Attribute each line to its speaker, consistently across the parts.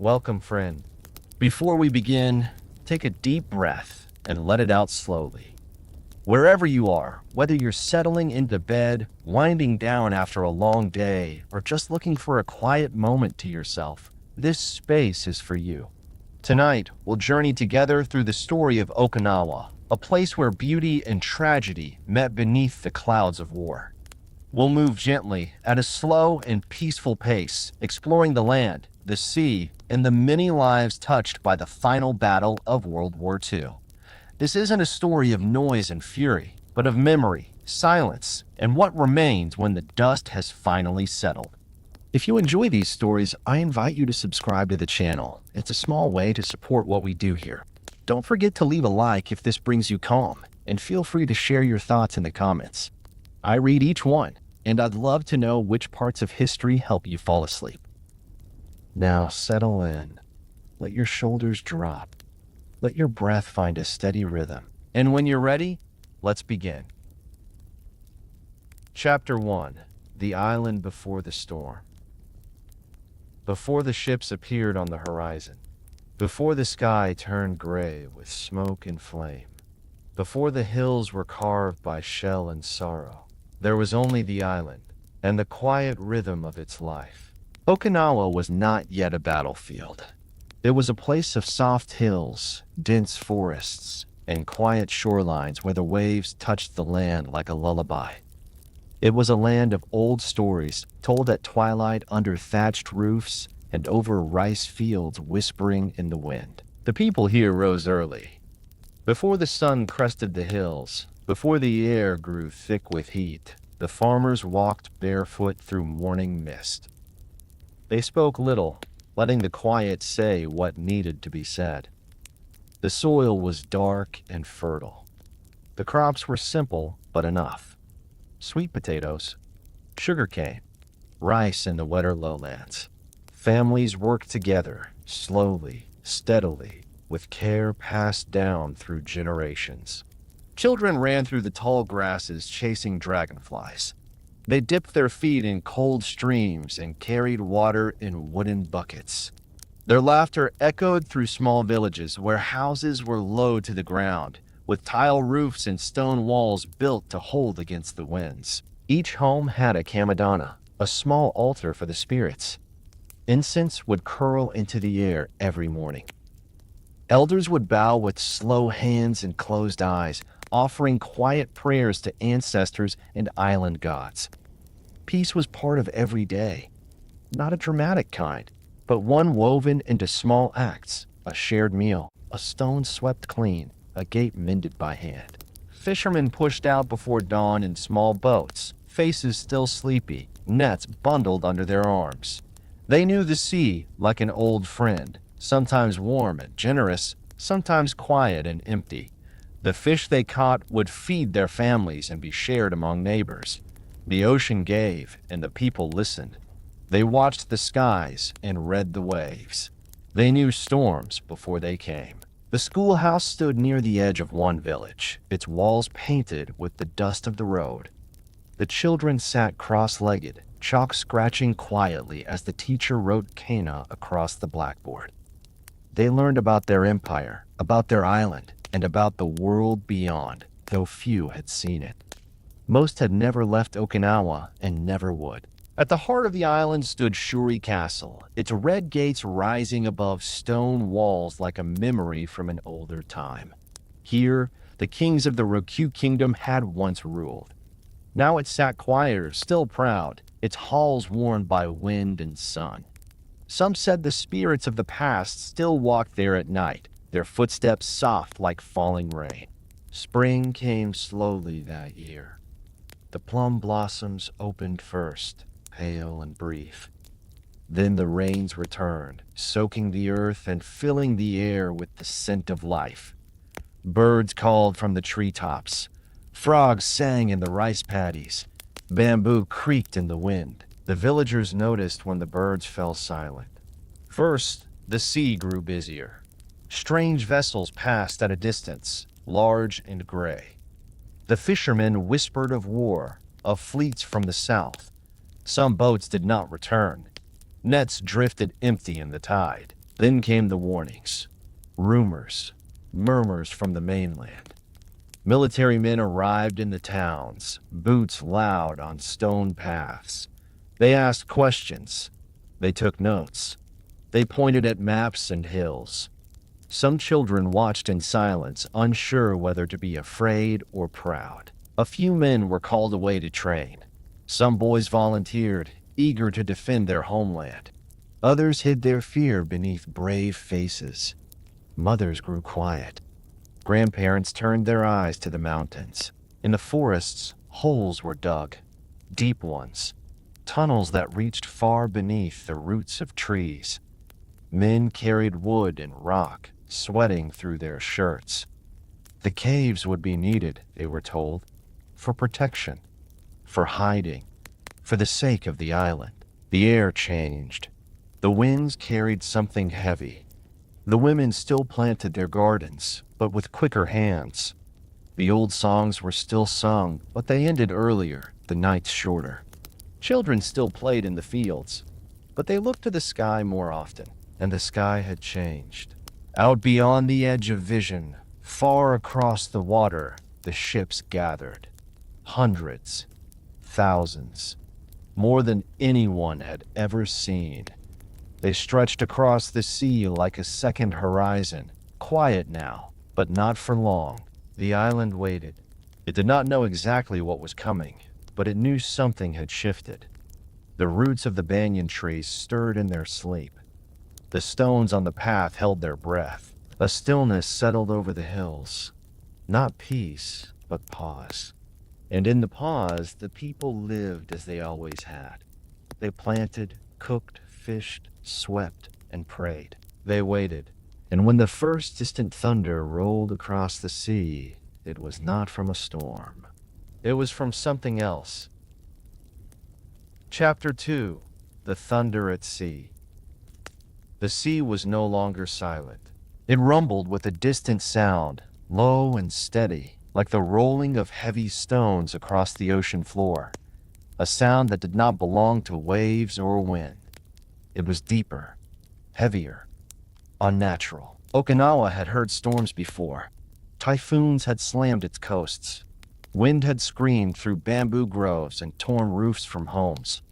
Speaker 1: Welcome, friend. Before we begin, take a deep breath and let it out slowly. Wherever you are, whether you're settling into bed, winding down after a long day, or just looking for a quiet moment to yourself, this space is for you. Tonight, we'll journey together through the story of Okinawa, a place where beauty and tragedy met beneath the clouds of war. We'll move gently, at a slow and peaceful pace, exploring the land, the sea, and the many lives touched by the final battle of World War II. This isn't a story of noise and fury, but of memory, silence, and what remains when the dust has finally settled. If you enjoy these stories, I invite you to subscribe to the channel. It's a small way to support what we do here. Don't forget to leave a like if this brings you calm, and feel free to share your thoughts in the comments. I read each one, and I'd love to know which parts of history help you fall asleep. Now settle in. Let your shoulders drop. Let your breath find a steady rhythm. And when you're ready, let's begin. Chapter 1. The Island Before the Storm. Before the ships appeared on the horizon, before the sky turned gray with smoke and flame, before the hills were carved by shell and sorrow, there was only the island and the quiet rhythm of its life. Okinawa was not yet a battlefield. It was a place of soft hills, dense forests, and quiet shorelines where the waves touched the land like a lullaby. It was a land of old stories told at twilight under thatched roofs and over rice fields whispering in the wind. The people here rose early. Before the sun crested the hills, before the air grew thick with heat, the farmers walked barefoot through morning mist. They spoke little, letting the quiet say what needed to be said. The soil was dark and fertile. The crops were simple but enough. Sweet potatoes, sugarcane, rice in the wetter lowlands. Families worked together, slowly, steadily, with care passed down through generations. Children ran through the tall grasses chasing dragonflies. They dipped their feet in cold streams and carried water in wooden buckets. Their laughter echoed through small villages where houses were low to the ground, with tile roofs and stone walls built to hold against the winds. Each home had a kamadana, a small altar for the spirits. Incense would curl into the air every morning. Elders would bow with slow hands and closed eyes, offering quiet prayers to ancestors and island gods. Peace was part of every day, not a dramatic kind, but one woven into small acts: a shared meal, a stone swept clean, a gate mended by hand. Fishermen pushed out before dawn in small boats, faces still sleepy, nets bundled under their arms. They knew the sea like an old friend, sometimes warm and generous, sometimes quiet and empty. The fish they caught would feed their families and be shared among neighbors. The ocean gave, and the people listened. They watched the skies and read the waves. They knew storms before they came. The schoolhouse stood near the edge of one village, its walls painted with the dust of the road. The children sat cross-legged, chalk scratching quietly as the teacher wrote kana across the blackboard. They learned about their empire, about their island, and about the world beyond, though few had seen it. Most had never left Okinawa and never would. At the heart of the island stood Shuri Castle, its red gates rising above stone walls like a memory from an older time. Here, the kings of the Ryukyu kingdom had once ruled. Now it sat quieter, still proud, its halls worn by wind and sun. Some said the spirits of the past still walked there at night, their footsteps soft like falling rain. Spring came slowly that year. The plum blossoms opened first, pale and brief. Then the rains returned, soaking the earth and filling the air with the scent of life. Birds called from the treetops. Frogs sang in the rice paddies. Bamboo creaked in the wind. The villagers noticed when the birds fell silent. First, the sea grew busier. Strange vessels passed at a distance, large and gray. The fishermen whispered of war, of fleets from the south. Some boats did not return. Nets drifted empty in the tide. Then came the warnings, rumors, murmurs from the mainland. Military men arrived in the towns, boots loud on stone paths. They asked questions. They took notes. They pointed at maps and hills. Some children watched in silence, unsure whether to be afraid or proud. A few men were called away to train. Some boys volunteered, eager to defend their homeland. Others hid their fear beneath brave faces. Mothers grew quiet. Grandparents turned their eyes to the mountains. In the forests, holes were dug, deep ones, tunnels that reached far beneath the roots of trees. Men carried wood and rock, sweating through their shirts. The caves would be needed, they were told, for protection, for hiding, for the sake of the island. The air changed. The winds carried something heavy. The women still planted their gardens, but with quicker hands. The old songs were still sung, but they ended earlier, the nights shorter. Children still played in the fields, but they looked to the sky more often, and the sky had changed. Out beyond the edge of vision, far across the water, the ships gathered. Hundreds, thousands, more than anyone had ever seen. They stretched across the sea like a second horizon, quiet now, but not for long. The island waited. It did not know exactly what was coming, but it knew something had shifted. The roots of the banyan trees stirred in their sleep. The stones on the path held their breath. A stillness settled over the hills. Not peace, but pause. And in the pause, the people lived as they always had. They planted, cooked, fished, swept, and prayed. They waited. And when the first distant thunder rolled across the sea, it was not from a storm. It was from something else. Chapter 2. The Thunder at Sea. The sea was no longer silent. It rumbled with a distant sound, low and steady, like the rolling of heavy stones across the ocean floor. A sound that did not belong to waves or wind. It was deeper, heavier, unnatural. Okinawa had heard storms before. Typhoons had slammed its coasts. Wind had screamed through bamboo groves and torn roofs from homes.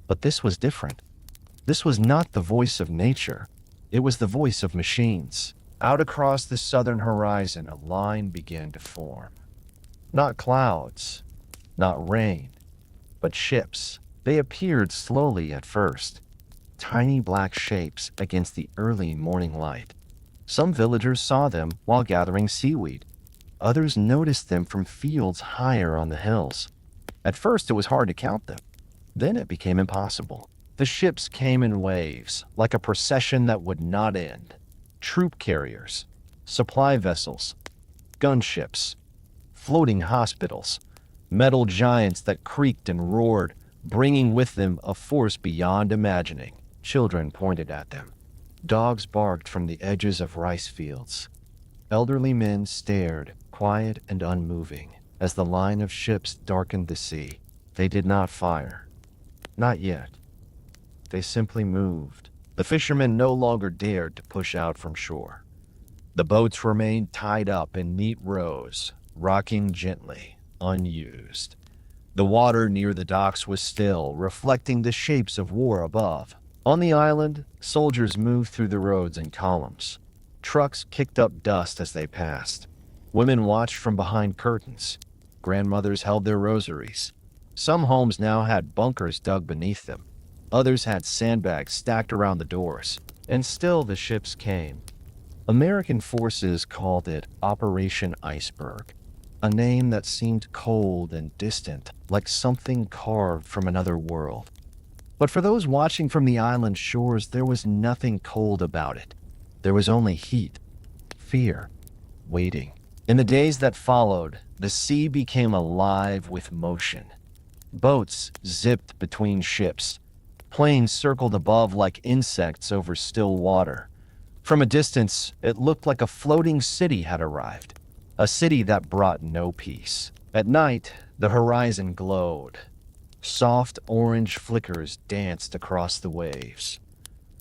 Speaker 1: But this was different. This was not the voice of nature. It was the voice of machines. Out across the southern horizon, a line began to form. Not clouds, not rain, but ships. They appeared slowly at first. Tiny black shapes against the early morning light. Some villagers saw them while gathering seaweed. Others noticed them from fields higher on the hills. At first, it was hard to count them. Then it became impossible. The ships came in waves, like a procession that would not end. Troop carriers, supply vessels, gunships, floating hospitals, metal giants that creaked and roared, bringing with them a force beyond imagining. Children pointed at them. Dogs barked from the edges of rice fields. Elderly men stared, quiet and unmoving, as the line of ships darkened the sea. They did not fire. Not yet. They simply moved. The fishermen no longer dared to push out from shore. The boats remained tied up in neat rows, rocking gently, unused. The water near the docks was still, reflecting the shapes of war above. On the island, soldiers moved through the roads in columns. Trucks kicked up dust as they passed. Women watched from behind curtains. Grandmothers held their rosaries. Some homes now had bunkers dug beneath them. Others had sandbags stacked around the doors. And still the ships came. American forces called it Operation Iceberg, a name that seemed cold and distant, like something carved from another world. But for those watching from the island shores, there was nothing cold about it. There was only heat, fear, waiting. In the days that followed, the sea became alive with motion. Boats zipped between ships. Planes circled above like insects over still water. From a distance, it looked like a floating city had arrived, a city that brought no peace. At night, the horizon glowed. Soft orange flickers danced across the waves.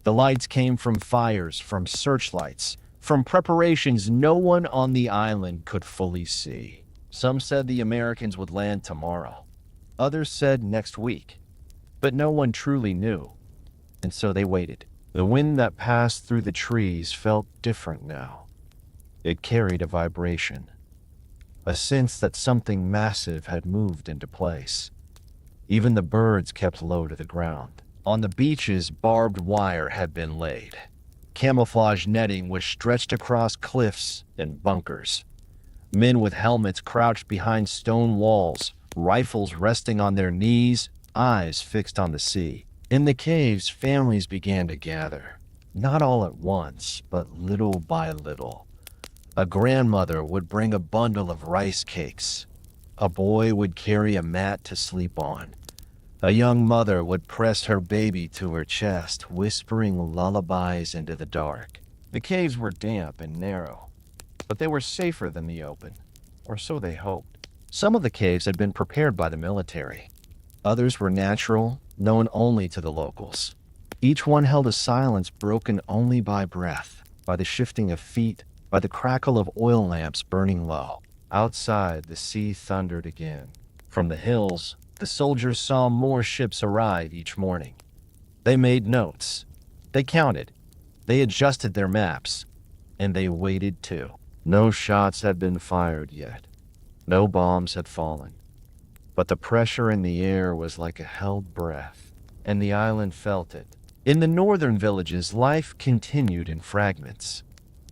Speaker 1: The lights came from fires, from searchlights, from preparations no one on the island could fully see. Some said the Americans would land tomorrow. Others said next week. But no one truly knew, and so they waited. The wind that passed through the trees felt different now. It carried a vibration, a sense that something massive had moved into place. Even the birds kept low to the ground. On the beaches, barbed wire had been laid. Camouflage netting was stretched across cliffs and bunkers. Men with helmets crouched behind stone walls, rifles resting on their knees, eyes fixed on the sea. In the caves, families began to gather. Not all at once, but little by little. A grandmother would bring a bundle of rice cakes. A boy would carry a mat to sleep on. A young mother would press her baby to her chest, whispering lullabies into the dark. The caves were damp and narrow, but they were safer than the open, or so they hoped. Some of the caves had been prepared by the military. Others were natural, known only to the locals. Each one held a silence broken only by breath, by the shifting of feet, by the crackle of oil lamps burning low. Outside, the sea thundered again. From the hills, the soldiers saw more ships arrive each morning. They made notes. They counted. They adjusted their maps. And they waited too. No shots had been fired yet. No bombs had fallen. But the pressure in the air was like a held breath, and the island felt it. In the northern villages, life continued in fragments.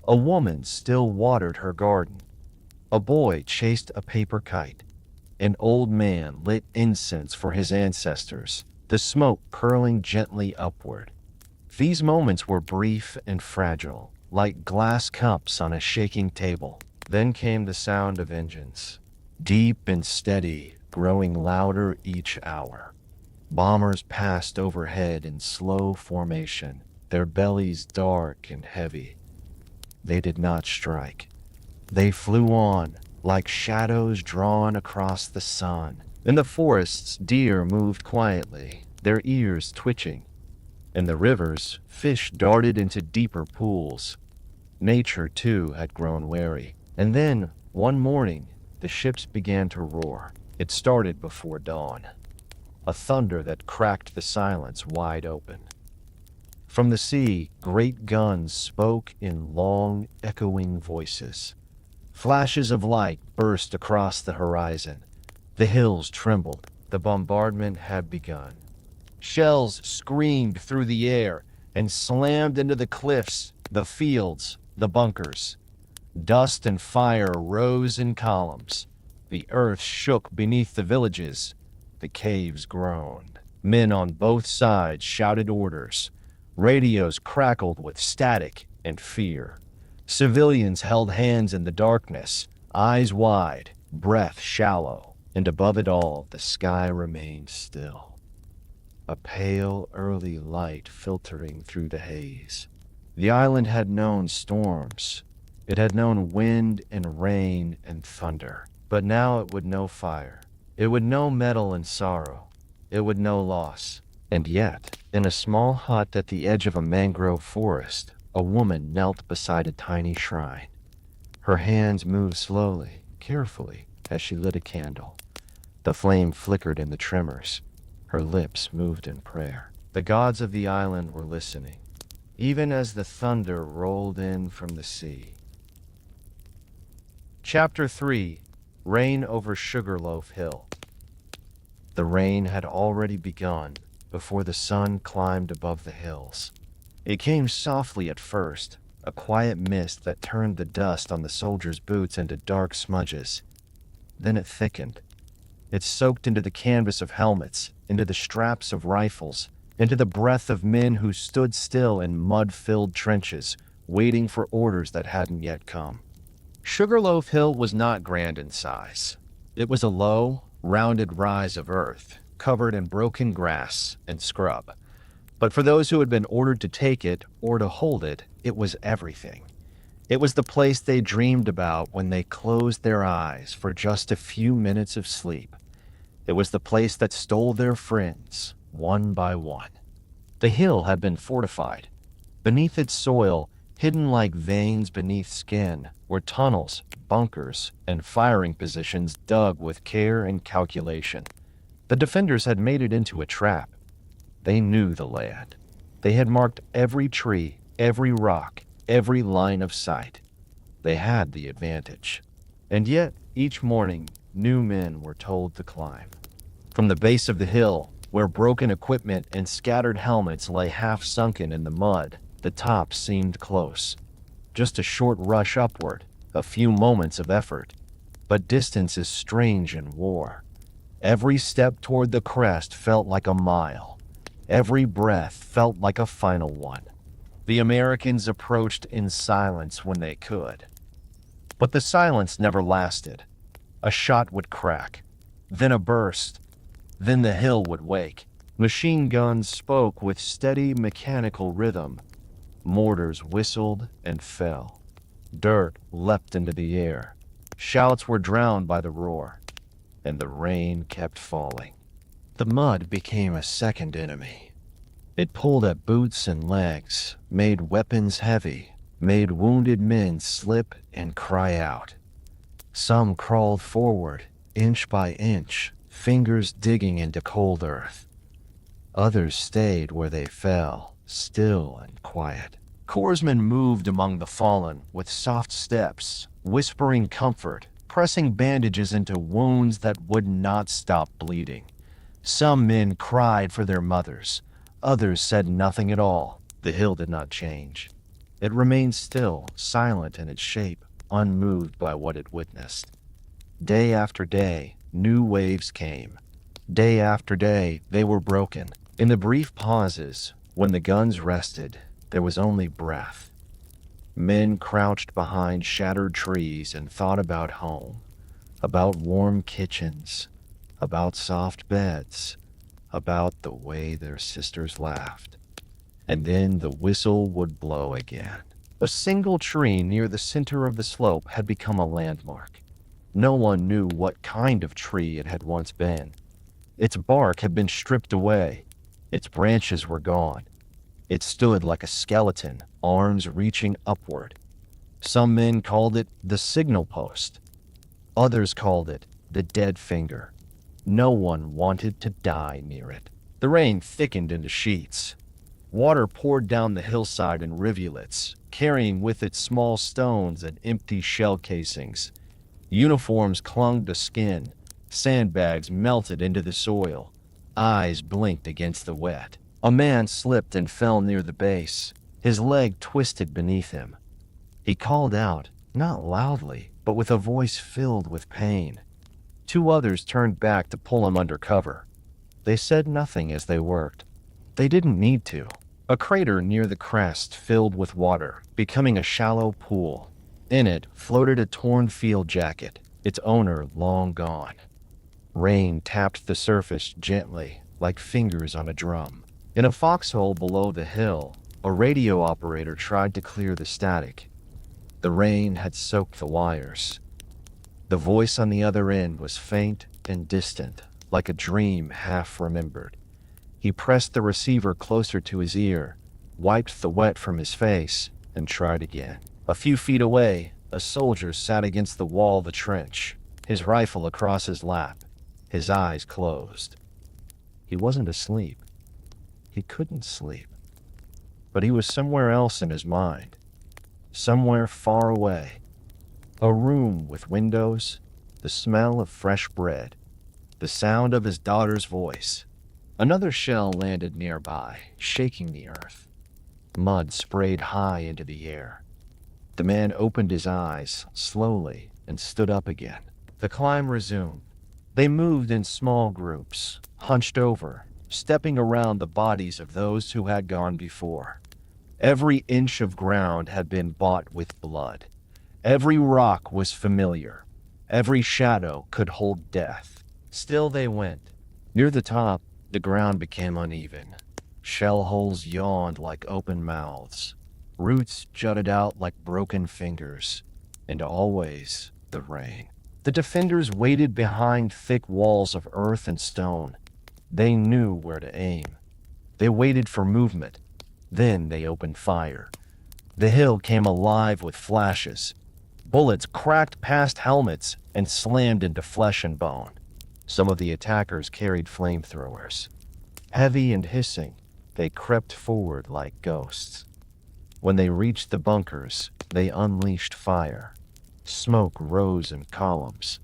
Speaker 1: A woman still watered her garden. A boy chased a paper kite. An old man lit incense for his ancestors, the smoke curling gently upward. These moments were brief and fragile, like glass cups on a shaking table. Then came the sound of engines, deep and steady, growing louder each hour. Bombers passed overhead in slow formation, their bellies dark and heavy. They did not strike. They flew on, like shadows drawn across the sun. In the forests, deer moved quietly, their ears twitching. In the rivers, fish darted into deeper pools. Nature, too, had grown wary. And then, one morning, the ships began to roar. It started before dawn. A thunder that cracked the silence wide open. From the sea, great guns spoke in long, echoing voices. Flashes of light burst across the horizon. The hills trembled. The bombardment had begun. Shells screamed through the air and slammed into the cliffs, the fields, the bunkers. Dust and fire rose in columns. The earth shook beneath the villages. The caves groaned. Men on both sides shouted orders. Radios crackled with static and fear. Civilians held hands in the darkness, eyes wide, breath shallow, and above it all, the sky remained still. A pale, early light filtering through the haze. The island had known storms. It had known wind and rain and thunder. But now it would know fire. It would know metal and sorrow. It would know loss. And yet, in a small hut at the edge of a mangrove forest, a woman knelt beside a tiny shrine. Her hands moved slowly, carefully, as she lit a candle. The flame flickered in the tremors. Her lips moved in prayer. The gods of the island were listening, even as the thunder rolled in from the sea. Chapter 3: Rain over Sugarloaf Hill. The rain had already begun before the sun climbed above the hills. It came softly at first, a quiet mist that turned the dust on the soldiers' boots into dark smudges. Then it thickened. It soaked into the canvas of helmets, into the straps of rifles, into the breath of men who stood still in mud-filled trenches, waiting for orders that hadn't yet come. Sugarloaf Hill was not grand in size. It was a low, rounded rise of earth, covered in broken grass and scrub. But for those who had been ordered to take it or to hold it, it was everything. It was the place they dreamed about when they closed their eyes for just a few minutes of sleep. It was the place that stole their friends, one by one. The hill had been fortified. Beneath its soil, hidden like veins beneath skin, were tunnels, bunkers, and firing positions dug with care and calculation. The defenders had made it into a trap. They knew the land. They had marked every tree, every rock, every line of sight. They had the advantage. And yet, each morning, new men were told to climb. From the base of the hill, where broken equipment and scattered helmets lay half sunken in the mud, the top seemed close. Just a short rush upward, a few moments of effort. But distance is strange in war. Every step toward the crest felt like a mile. Every breath felt like a final one. The Americans approached in silence when they could. But the silence never lasted. A shot would crack, then a burst, then the hill would wake. Machine guns spoke with steady mechanical rhythm. Mortars whistled and fell. Dirt leapt into the air. Shouts were drowned by the roar, and the rain kept falling. The mud became a second enemy. It pulled at boots and legs, made weapons heavy, made wounded men slip and cry out. Some crawled forward, inch by inch, fingers digging into cold earth. Others stayed where they fell, still and quiet. Corpsmen moved among the fallen with soft steps, whispering comfort, pressing bandages into wounds that would not stop bleeding. Some men cried for their mothers. Others said nothing at all. The hill did not change. It remained still, silent in its shape, unmoved by what it witnessed. Day after day, new waves came. Day after day, they were broken. In the brief pauses, when the guns rested, there was only breath. Men crouched behind shattered trees and thought about home, about warm kitchens, about soft beds, about the way their sisters laughed. And then the whistle would blow again. A single tree near the center of the slope had become a landmark. No one knew what kind of tree it had once been. Its bark had been stripped away. Its branches were gone. It stood like a skeleton, arms reaching upward. Some men called it the signal post. Others called it the dead finger. No one wanted to die near it. The rain thickened into sheets. Water poured down the hillside in rivulets, carrying with it small stones and empty shell casings. Uniforms clung to skin. Sandbags melted into the soil. Eyes blinked against the wet. A man slipped and fell near the base. His leg twisted beneath him. He called out, not loudly, but with a voice filled with pain. Two others turned back to pull him under cover. They said nothing as they worked. They didn't need to. A crater near the crest filled with water, becoming a shallow pool. In it floated a torn field jacket, its owner long gone. Rain tapped the surface gently, like fingers on a drum. In a foxhole below the hill, a radio operator tried to clear the static. The rain had soaked the wires. The voice on the other end was faint and distant, like a dream half remembered. He pressed the receiver closer to his ear, wiped the wet from his face, and tried again. A few feet away, a soldier sat against the wall of the trench, his rifle across his lap, his eyes closed. He wasn't asleep. He couldn't sleep. But he was somewhere else in his mind, somewhere far away. A room with windows, the smell of fresh bread, the sound of his daughter's voice. Another shell landed nearby, shaking the earth. Mud sprayed high into the air. The man opened his eyes slowly and stood up again. The climb resumed. They moved in small groups, hunched over, stepping around the bodies of those who had gone before. Every inch of ground had been bought with blood. Every rock was familiar. Every shadow could hold death. Still they went. Near the top, the ground became uneven. Shell holes yawned like open mouths. Roots jutted out like broken fingers. And always the rain. The defenders waited behind thick walls of earth and stone. They knew where to aim. They waited for movement. Then they opened fire. The hill came alive with flashes. Bullets cracked past helmets and slammed into flesh and bone. Some of the attackers carried flamethrowers. Heavy and hissing, they crept forward like ghosts. When they reached the bunkers, they unleashed fire. Smoke rose in columns.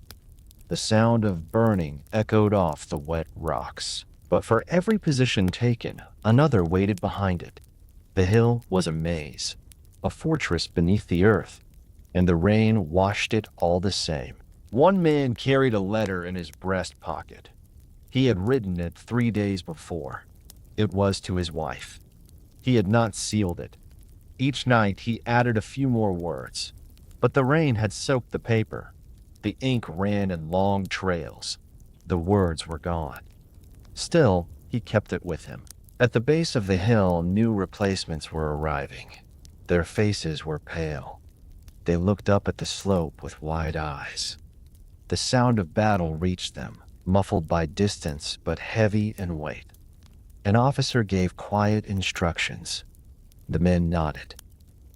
Speaker 1: The sound of burning echoed off the wet rocks. But for every position taken, another waited behind it. The hill was a maze, a fortress beneath the earth, and the rain washed it all the same. One man carried a letter in his breast pocket. He had written it 3 days before. It was to his wife. He had not sealed it. Each night he added a few more words, but the rain had soaked the paper. The ink ran in long trails. The words were gone. Still, he kept it with him. At the base of the hill, new replacements were arriving. Their faces were pale. They looked up at the slope with wide eyes. The sound of battle reached them, muffled by distance but heavy in weight. An officer gave quiet instructions. The men nodded.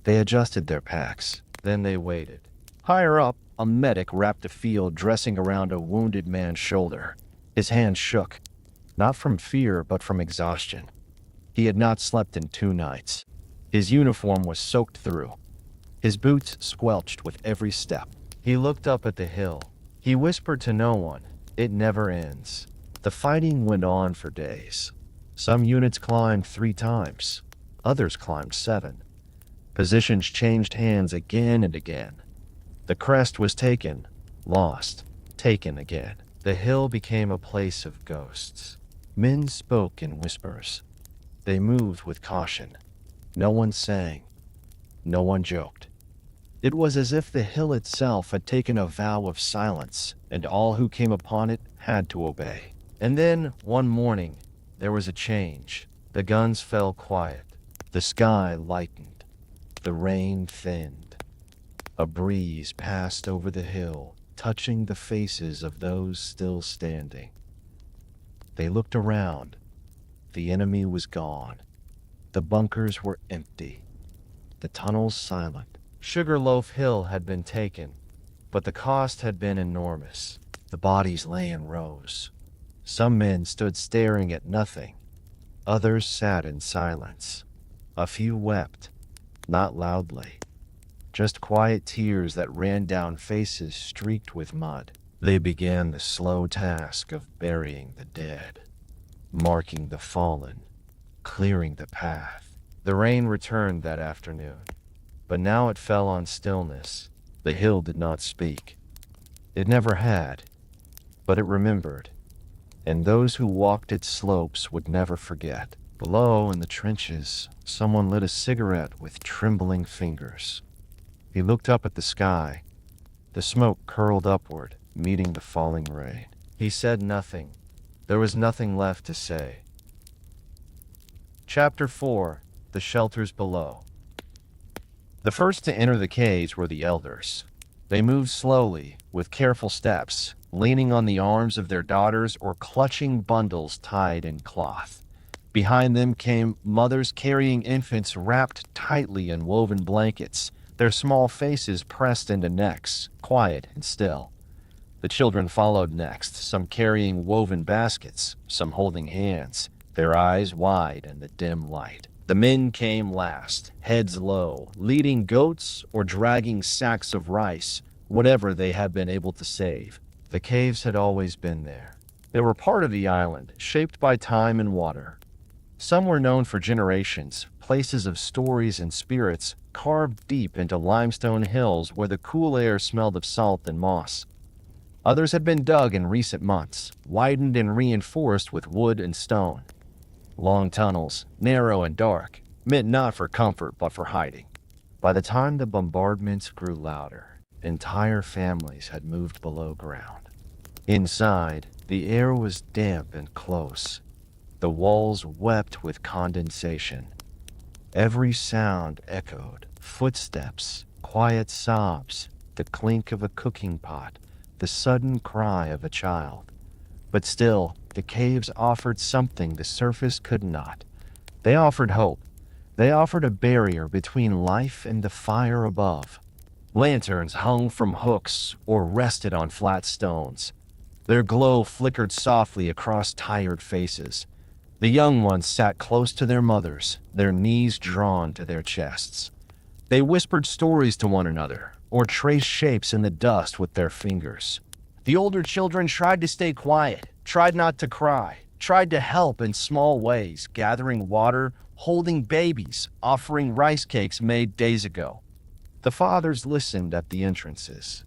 Speaker 1: They adjusted their packs. Then they waited. Higher up, a medic wrapped a field dressing around a wounded man's shoulder. His hand shook, not from fear but from exhaustion. He had not slept in 2 nights. His uniform was soaked through. His boots squelched with every step. He looked up at the hill. He whispered to no one, "It never ends." The fighting went on for days. Some units climbed 3 times. Others climbed 7. Positions changed hands again and again. The crest was taken, lost, taken again. The hill became a place of ghosts. Men spoke in whispers. They moved with caution. No one sang. No one joked. It was as if the hill itself had taken a vow of silence, and all who came upon it had to obey. And then, one morning, there was a change. The guns fell quiet. The sky lightened. The rain thinned. A breeze passed over the hill, touching the faces of those still standing. They looked around. The enemy was gone. The bunkers were empty. The tunnels silent. Sugarloaf Hill had been taken, but the cost had been enormous. The bodies lay in rows. Some men stood staring at nothing. Others sat in silence. A few wept, not loudly, just quiet tears that ran down faces streaked with mud. They began the slow task of burying the dead, marking the fallen, clearing the path. The rain returned that afternoon, but now it fell on stillness. The hill did not speak. It never had, but it remembered, and those who walked its slopes would never forget. Below, in the trenches, someone lit a cigarette with trembling fingers. He looked up at the sky. The smoke curled upward, meeting the falling rain. He said nothing. There was nothing left to say. Chapter 4. The Shelters Below. The first to enter the caves were the elders. They moved slowly, with careful steps, leaning on the arms of their daughters or clutching bundles tied in cloth. Behind them came mothers carrying infants wrapped tightly in woven blankets, their small faces pressed into necks, quiet and still. The children followed next, some carrying woven baskets, some holding hands, their eyes wide in the dim light. The men came last, heads low, leading goats or dragging sacks of rice, whatever they had been able to save. The caves had always been there. They were part of the island, shaped by time and water. Some were known for generations, places of stories and spirits, carved deep into limestone hills where the cool air smelled of salt and moss. Others had been dug in recent months, widened and reinforced with wood and stone. Long tunnels, narrow and dark, meant not for comfort but for hiding. By the time the bombardments grew louder, entire families had moved below ground. Inside, the air was damp and close. The walls wept with condensation. Every sound echoed: footsteps, quiet sobs, the clink of a cooking pot, the sudden cry of a child. But still, the caves offered something the surface could not. They offered hope. They offered a barrier between life and the fire above. Lanterns hung from hooks or rested on flat stones. Their glow flickered softly across tired faces. The young ones sat close to their mothers, their knees drawn to their chests. They whispered stories to one another, or traced shapes in the dust with their fingers. The older children tried to stay quiet, tried not to cry, tried to help in small ways, gathering water, holding babies, offering rice cakes made days ago. The fathers listened at the entrances.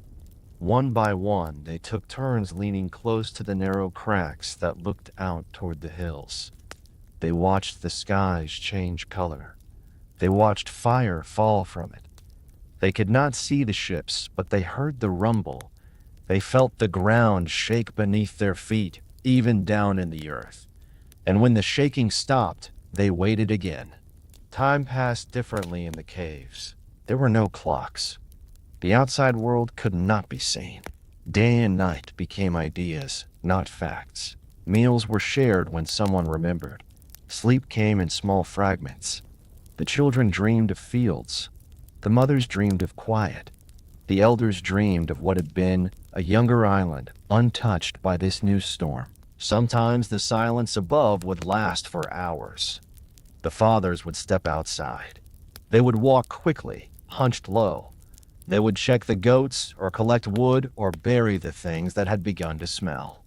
Speaker 1: One by one, they took turns leaning close to the narrow cracks that looked out toward the hills. They watched the skies change color. They watched fire fall from it. They could not see the ships, but they heard the rumble. They felt the ground shake beneath their feet, even down in the earth. And when the shaking stopped, they waited again. Time passed differently in the caves. There were no clocks. The outside world could not be seen. Day and night became ideas, not facts. Meals were shared when someone remembered. Sleep came in small fragments. The children dreamed of fields. The mothers dreamed of quiet. The elders dreamed of what had been a younger island, untouched by this new storm. Sometimes the silence above would last for hours. The fathers would step outside. They would walk quickly, hunched low. They would check the goats or collect wood or bury the things that had begun to smell.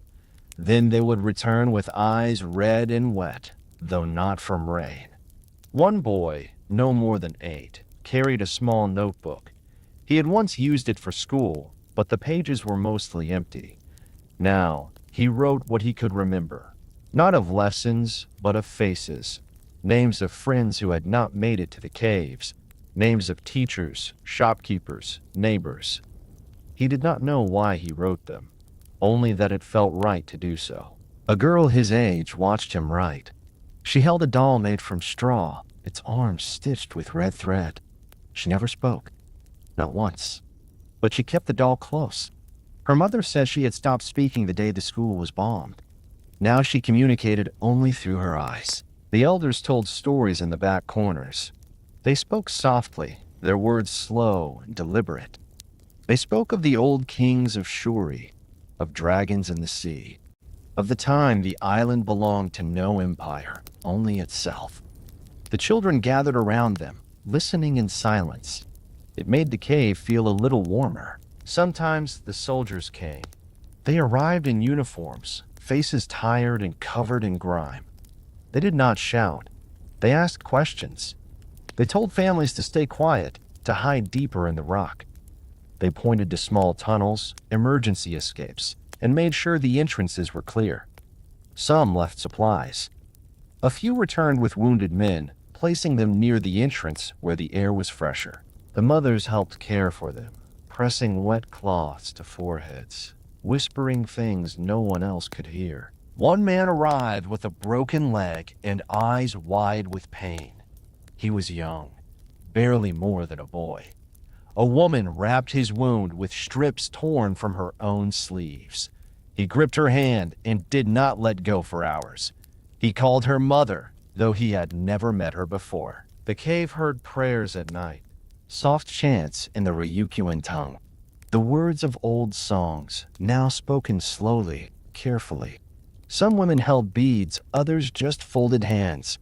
Speaker 1: Then they would return with eyes red and wet, though not from rain. One boy, no more than 8, carried a small notebook. He had once used it for school, but the pages were mostly empty. Now, he wrote what he could remember, not of lessons, but of faces, names of friends who had not made it to the caves, names of teachers, shopkeepers, neighbors. He did not know why he wrote them, only that it felt right to do so. A girl his age watched him write. She held a doll made from straw, its arms stitched with red thread. She never spoke, not once, but she kept the doll close. Her mother says she had stopped speaking the day the school was bombed. Now she communicated only through her eyes. The elders told stories in the back corners. They spoke softly, their words slow and deliberate. They spoke of the old kings of Shuri, of dragons in the sea, of the time the island belonged to no empire, only itself. The children gathered around them, listening in silence. It made the cave feel a little warmer. Sometimes the soldiers came. They arrived in uniforms, faces tired and covered in grime. They did not shout. They asked questions. They told families to stay quiet, to hide deeper in the rock. They pointed to small tunnels, emergency escapes, and made sure the entrances were clear. Some left supplies. A few returned with wounded men, placing them near the entrance where the air was fresher. The mothers helped care for them, pressing wet cloths to foreheads, whispering things no one else could hear. One man arrived with a broken leg and eyes wide with pain. He was young, barely more than a boy. A woman wrapped his wound with strips torn from her own sleeves. He gripped her hand and did not let go for hours. He called her mother, though he had never met her before. The cave heard prayers at night, soft chants in the Ryukyuan tongue. The words of old songs, now spoken slowly, carefully. Some women held beads, others just folded hands.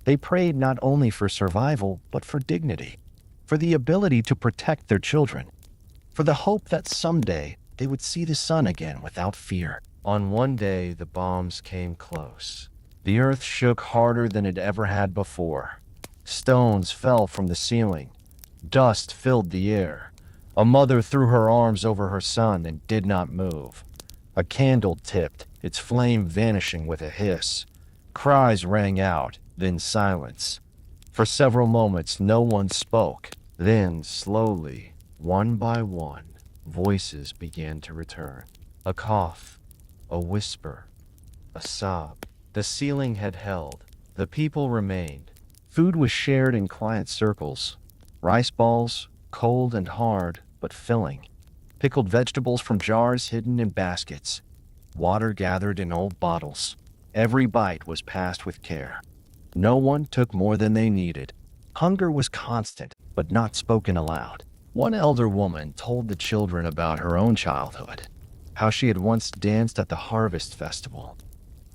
Speaker 1: They prayed not only for survival, but for dignity, for the ability to protect their children, for the hope that someday they would see the sun again without fear. On one day, the bombs came close. The earth shook harder than it ever had before. Stones fell from the ceiling. Dust filled the air. A mother threw her arms over her son and did not move. A candle tipped, its flame vanishing with a hiss. Cries rang out, then silence. For several moments, no one spoke. Then, slowly, one by one, voices began to return. A cough, a whisper, a sob. The ceiling had held. The people remained. Food was shared in quiet circles. Rice balls, cold and hard, but filling. Pickled vegetables from jars hidden in baskets. Water gathered in old bottles. Every bite was passed with care. No one took more than they needed. Hunger was constant, but not spoken aloud. One elder woman told the children about her own childhood, how she had once danced at the harvest festival,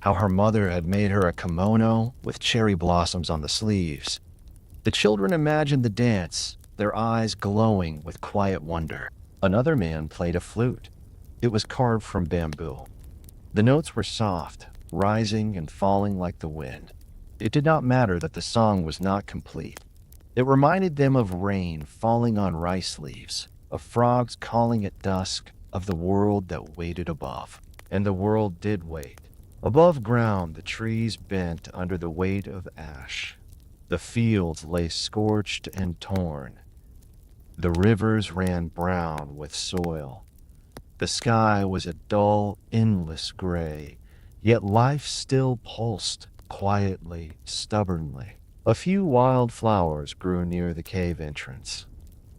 Speaker 1: how her mother had made her a kimono with cherry blossoms on the sleeves. The children imagined the dance, their eyes glowing with quiet wonder. Another man played a flute. It was carved from bamboo. The notes were soft, rising and falling like the wind. It did not matter that the song was not complete. It reminded them of rain falling on rice leaves, of frogs calling at dusk, of the world that waited above. And the world did wait. Above ground, the trees bent under the weight of ash. The fields lay scorched and torn. The rivers ran brown with soil. The sky was a dull, endless gray, yet life still pulsed, quietly, stubbornly. A few wild flowers grew near the cave entrance,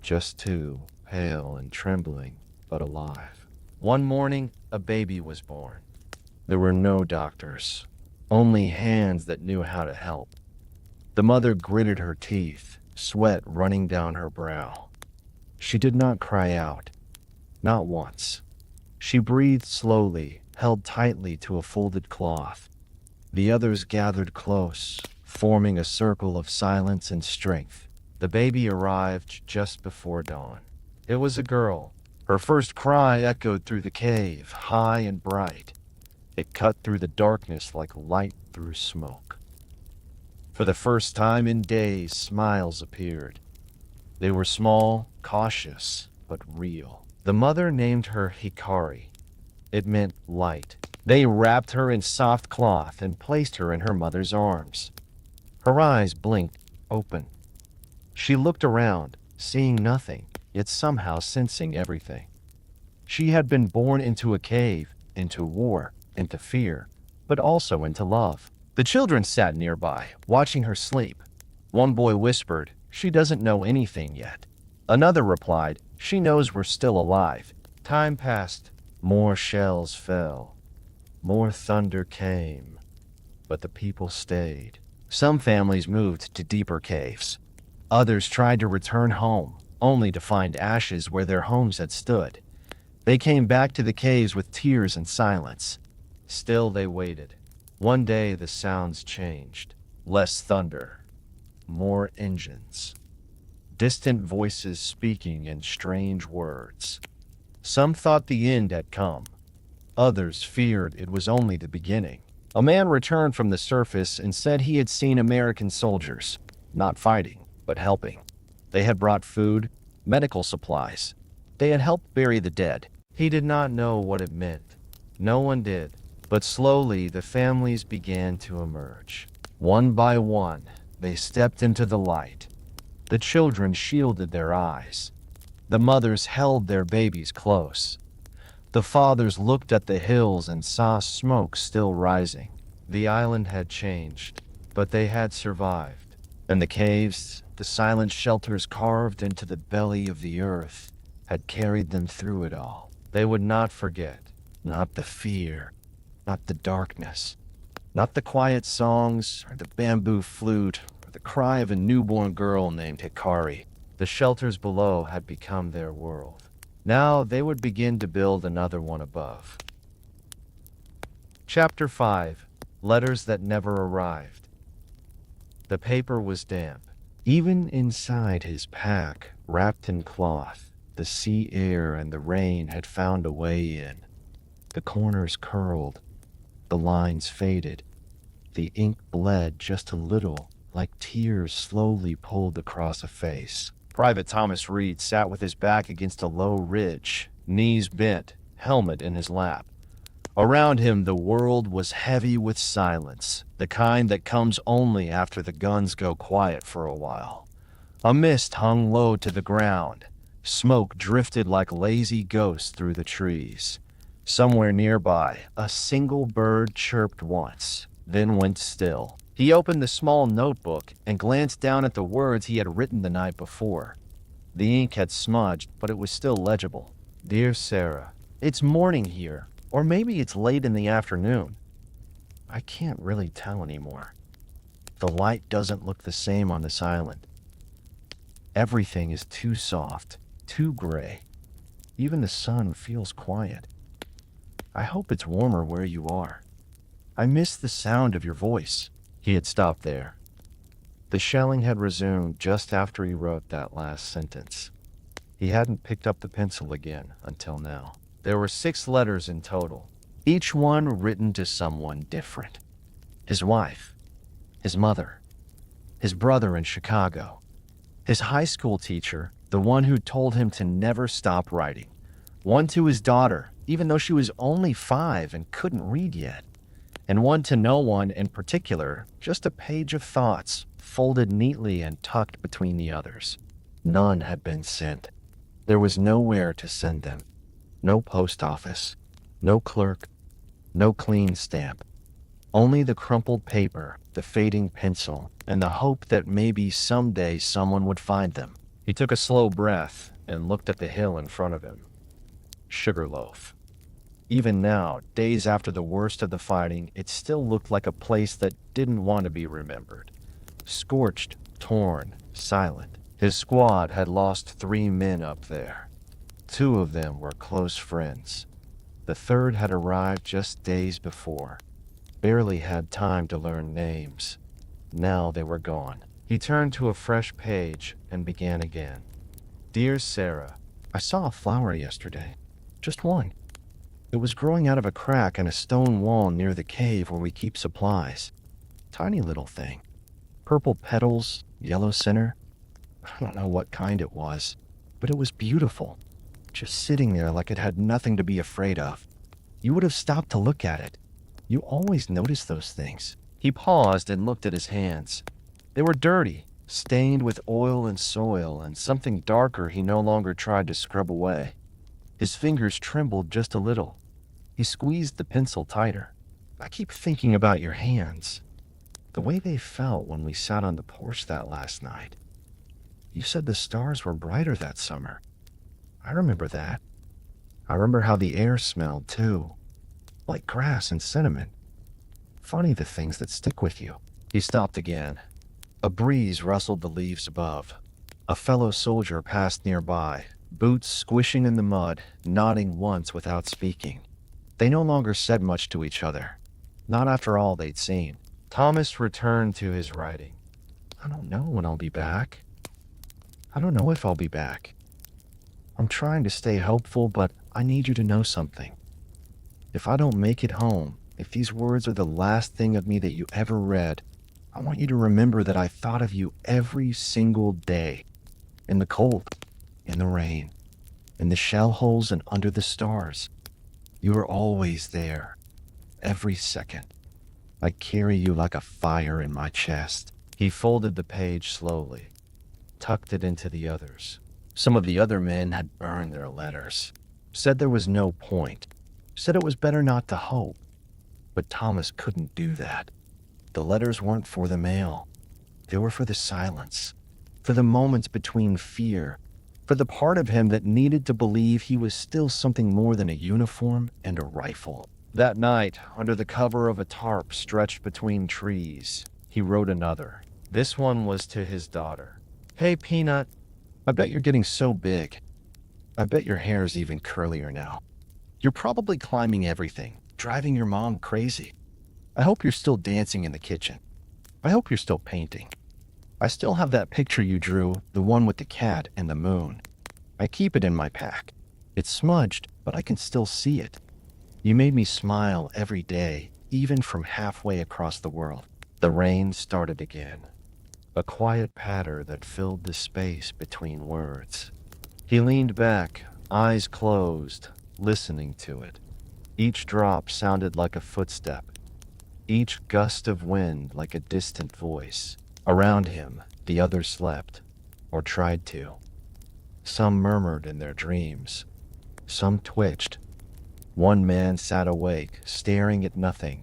Speaker 1: just two, pale and trembling, but alive. One morning, a baby was born. There were no doctors, only hands that knew how to help. The mother gritted her teeth, sweat running down her brow. She did not cry out, not once. She breathed slowly, held tightly to a folded cloth. The others gathered close, forming a circle of silence and strength. The baby arrived just before dawn. It was a girl. Her first cry echoed through the cave, high and bright. It cut through the darkness like light through smoke. For the first time in days, smiles appeared. They were small, cautious, but real. The mother named her Hikari. It meant light. They wrapped her in soft cloth and placed her in her mother's arms. Her eyes blinked open. She looked around, seeing nothing, yet somehow sensing everything. She had been born into a cave, into war, into fear, but also into love. The children sat nearby, watching her sleep. One boy whispered, "She doesn't know anything yet." Another replied, "She knows we're still alive." Time passed. More shells fell. More thunder came. But the people stayed. Some families moved to deeper caves. Others tried to return home, only to find ashes where their homes had stood. They came back to the caves with tears and silence. Still they waited. One day the sounds changed. Less thunder. More engines. Distant voices speaking in strange words. Some thought the end had come. Others feared it was only the beginning. A man returned from the surface and said he had seen American soldiers, not fighting, but helping. They had brought food, medical supplies. They had helped bury the dead. He did not know what it meant. No one did. But slowly the families began to emerge. One by one, they stepped into the light. The children shielded their eyes. The mothers held their babies close. The fathers looked at the hills and saw smoke still rising. The island had changed, but they had survived. And the caves, the silent shelters carved into the belly of the earth, had carried them through it all. They would not forget, not the fear, not the darkness, not the quiet songs or the bamboo flute or the cry of a newborn girl named Hikari. The shelters below had become their world. Now they would begin to build another one above. Chapter 5. Letters that never arrived. The paper was damp. Even inside his pack, wrapped in cloth, the sea air and the rain had found a way in. The corners curled. The lines faded. The ink bled just a little, like tears slowly pulled across a face. Private Thomas Reed sat with his back against a low ridge, knees bent, helmet in his lap. Around him, the world was heavy with silence, the kind that comes only after the guns go quiet for a while. A mist hung low to the ground. Smoke drifted like lazy ghosts through the trees. Somewhere nearby, a single bird chirped once, then went still. He opened the small notebook and glanced down at the words he had written the night before. The ink had smudged, but it was still legible. Dear Sarah, it's morning here, or maybe it's late in the afternoon. I can't really tell anymore. The light doesn't look the same on this island. Everything is too soft, too gray. Even the sun feels quiet. I hope it's warmer where you are. I miss the sound of your voice." He had stopped there. The shelling had resumed just after he wrote that last sentence. He hadn't picked up the pencil again until now. There were 6 letters in total, each one written to someone different. His wife, his mother, his brother in Chicago, his high school teacher, the one who told him to never stop writing, one to his daughter, even though she was only 5 and couldn't read yet, and one to no one in particular, just a page of thoughts, folded neatly and tucked between the others. None had been sent. There was nowhere to send them. No post office, no clerk, no clean stamp. Only the crumpled paper, the fading pencil, and the hope that maybe someday someone would find them. He took a slow breath and looked at the hill in front of him. Sugarloaf. Even now, days after the worst of the fighting, it still looked like a place that didn't want to be remembered. Scorched, torn, silent. His squad had lost 3 men up there. 2 of them were close friends. The third had arrived just days before. Barely had time to learn names. Now they were gone. He turned to a fresh page and began again. "Dear Sarah, I saw a flower yesterday. Just one. It was growing out of a crack in a stone wall near the cave where we keep supplies. Tiny little thing. Purple petals, yellow center. I don't know what kind it was, but it was beautiful. Just sitting there like it had nothing to be afraid of. You would have stopped to look at it. You always notice those things." He paused and looked at his hands. They were dirty, stained with oil and soil, and something darker he no longer tried to scrub away. His fingers trembled just a little. He squeezed the pencil tighter. "I keep thinking about your hands. The way they felt when we sat on the porch that last night. You said the stars were brighter that summer. I remember that. I remember how the air smelled, too. Like grass and cinnamon. Funny the things that stick with you." He stopped again. A breeze rustled the leaves above. A fellow soldier passed nearby, boots squishing in the mud, nodding once without speaking. They no longer said much to each other. Not after all they'd seen. Thomas returned to his writing. "I don't know when I'll be back. I don't know if I'll be back. I'm trying to stay hopeful, but I need you to know something. If I don't make it home, if these words are the last thing of me that you ever read, I want you to remember that I thought of you every single day. In the cold, in the rain, in the shell holes and under the stars. You are always there, every second. I carry you like a fire in my chest." He folded the page slowly, tucked it into the others. Some of the other men had burned their letters, said there was no point, said it was better not to hope. But Thomas couldn't do that. The letters weren't for the mail. They were for the silence, for the moments between fear, for the part of him that needed to believe he was still something more than a uniform and a rifle. That night, under the cover of a tarp stretched between trees, he wrote another. This one was to his daughter. "Hey, Peanut, I bet you're getting so big. I bet your hair's even curlier now. You're probably climbing everything, driving your mom crazy. I hope you're still dancing in the kitchen. I hope you're still painting. I still have that picture you drew, the one with the cat and the moon. I keep it in my pack. It's smudged, but I can still see it. You made me smile every day, even from halfway across the world." The rain started again, a quiet patter that filled the space between words. He leaned back, eyes closed, listening to it. Each drop sounded like a footstep, each gust of wind like a distant voice. Around him, the others slept, or tried to. Some murmured in their dreams. Some twitched. One man sat awake, staring at nothing,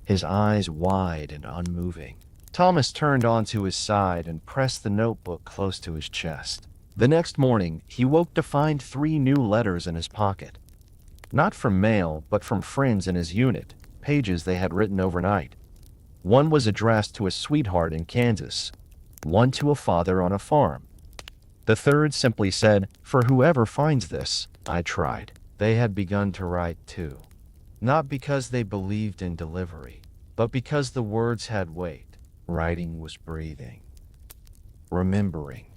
Speaker 1: his eyes wide and unmoving. Thomas turned onto his side and pressed the notebook close to his chest. The next morning, he woke to find 3 new letters in his pocket. Not from mail, but from friends in his unit, pages they had written overnight. One was addressed to a sweetheart in Kansas, one to a father on a farm. The third simply said, "For whoever finds this." I tried. They had begun to write too. Not because they believed in delivery, but because the words had weight. Writing was breathing, remembering,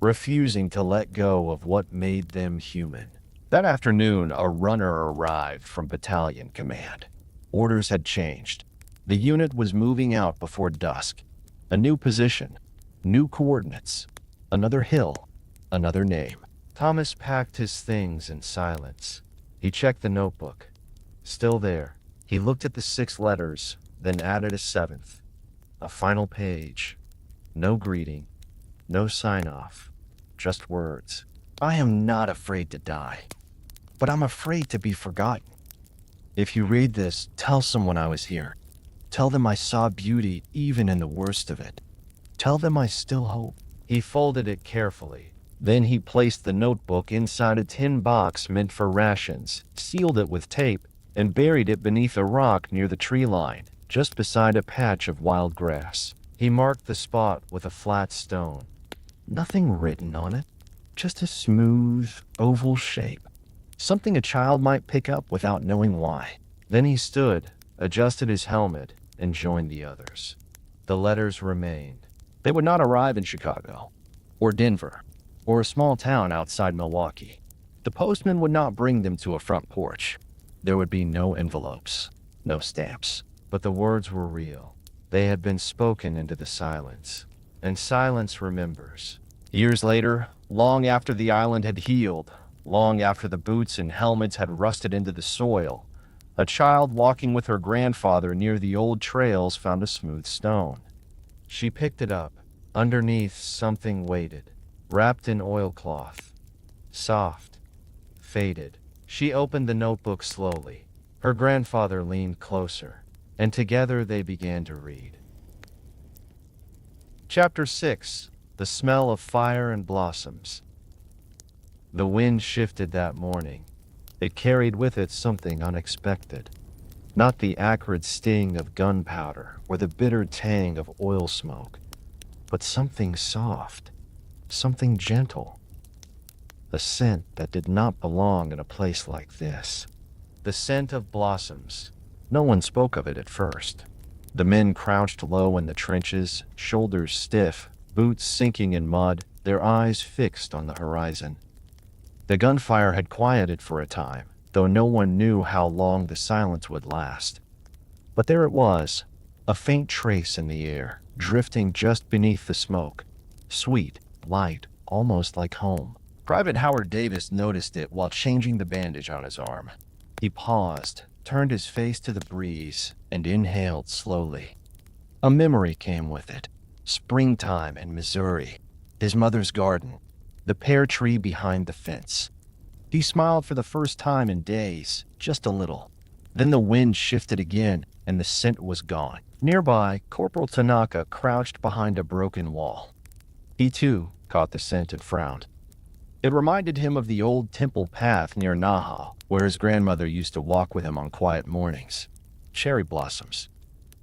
Speaker 1: refusing to let go of what made them human. That afternoon, a runner arrived from battalion command. Orders had changed. The unit was moving out before dusk. A new position, new coordinates, another hill, another name. Thomas packed his things in silence. He checked the notebook. Still there. He looked at the 6 letters, then added a 7th. A final page. No greeting, no sign-off, just words. I am not afraid to die, but I'm afraid to be forgotten. If you read this, tell someone I was here. Tell them I saw beauty even in the worst of it. Tell them I still hope. He folded it carefully. Then he placed the notebook inside a tin box meant for rations, sealed it with tape, and buried it beneath a rock near the tree line, just beside a patch of wild grass. He marked the spot with a flat stone. Nothing written on it, just a smooth, oval shape. Something a child might pick up without knowing why. Then he stood, adjusted his helmet, and joined the others. The letters remained. They would not arrive in Chicago, or Denver, or a small town outside Milwaukee. The postman would not bring them to a front porch. There would be no envelopes, no stamps. But the words were real. They had been spoken into the silence, and silence remembers. Years later, long after the island had healed, long after the boots and helmets had rusted into the soil, a child walking with her grandfather near the old trails found a smooth stone. She picked it up. Underneath, something waited, wrapped in oilcloth. Soft, faded. She opened the notebook slowly. Her grandfather leaned closer, and together they began to read. Chapter 6. The Smell of Fire and Blossoms. The wind shifted that morning. It carried with it something unexpected. Not the acrid sting of gunpowder or the bitter tang of oil smoke, but something soft, something gentle. A scent that did not belong in a place like this. The scent of blossoms. No one spoke of it at first. The men crouched low in the trenches, shoulders stiff, boots sinking in mud, their eyes fixed on the horizon. The gunfire had quieted for a time, though no one knew how long the silence would last. But there it was, a faint trace in the air, drifting just beneath the smoke. Sweet, light, almost like home. Private Howard Davis noticed it while changing the bandage on his arm. He paused, turned his face to the breeze, and inhaled slowly. A memory came with it. Springtime in Missouri. His mother's garden. The pear tree behind the fence. He smiled for the first time in days, just a little. Then the wind shifted again, and the scent was gone. Nearby, Corporal Tanaka crouched behind a broken wall. He too caught the scent and frowned. It reminded him of the old temple path near Naha, where his grandmother used to walk with him on quiet mornings. Cherry blossoms.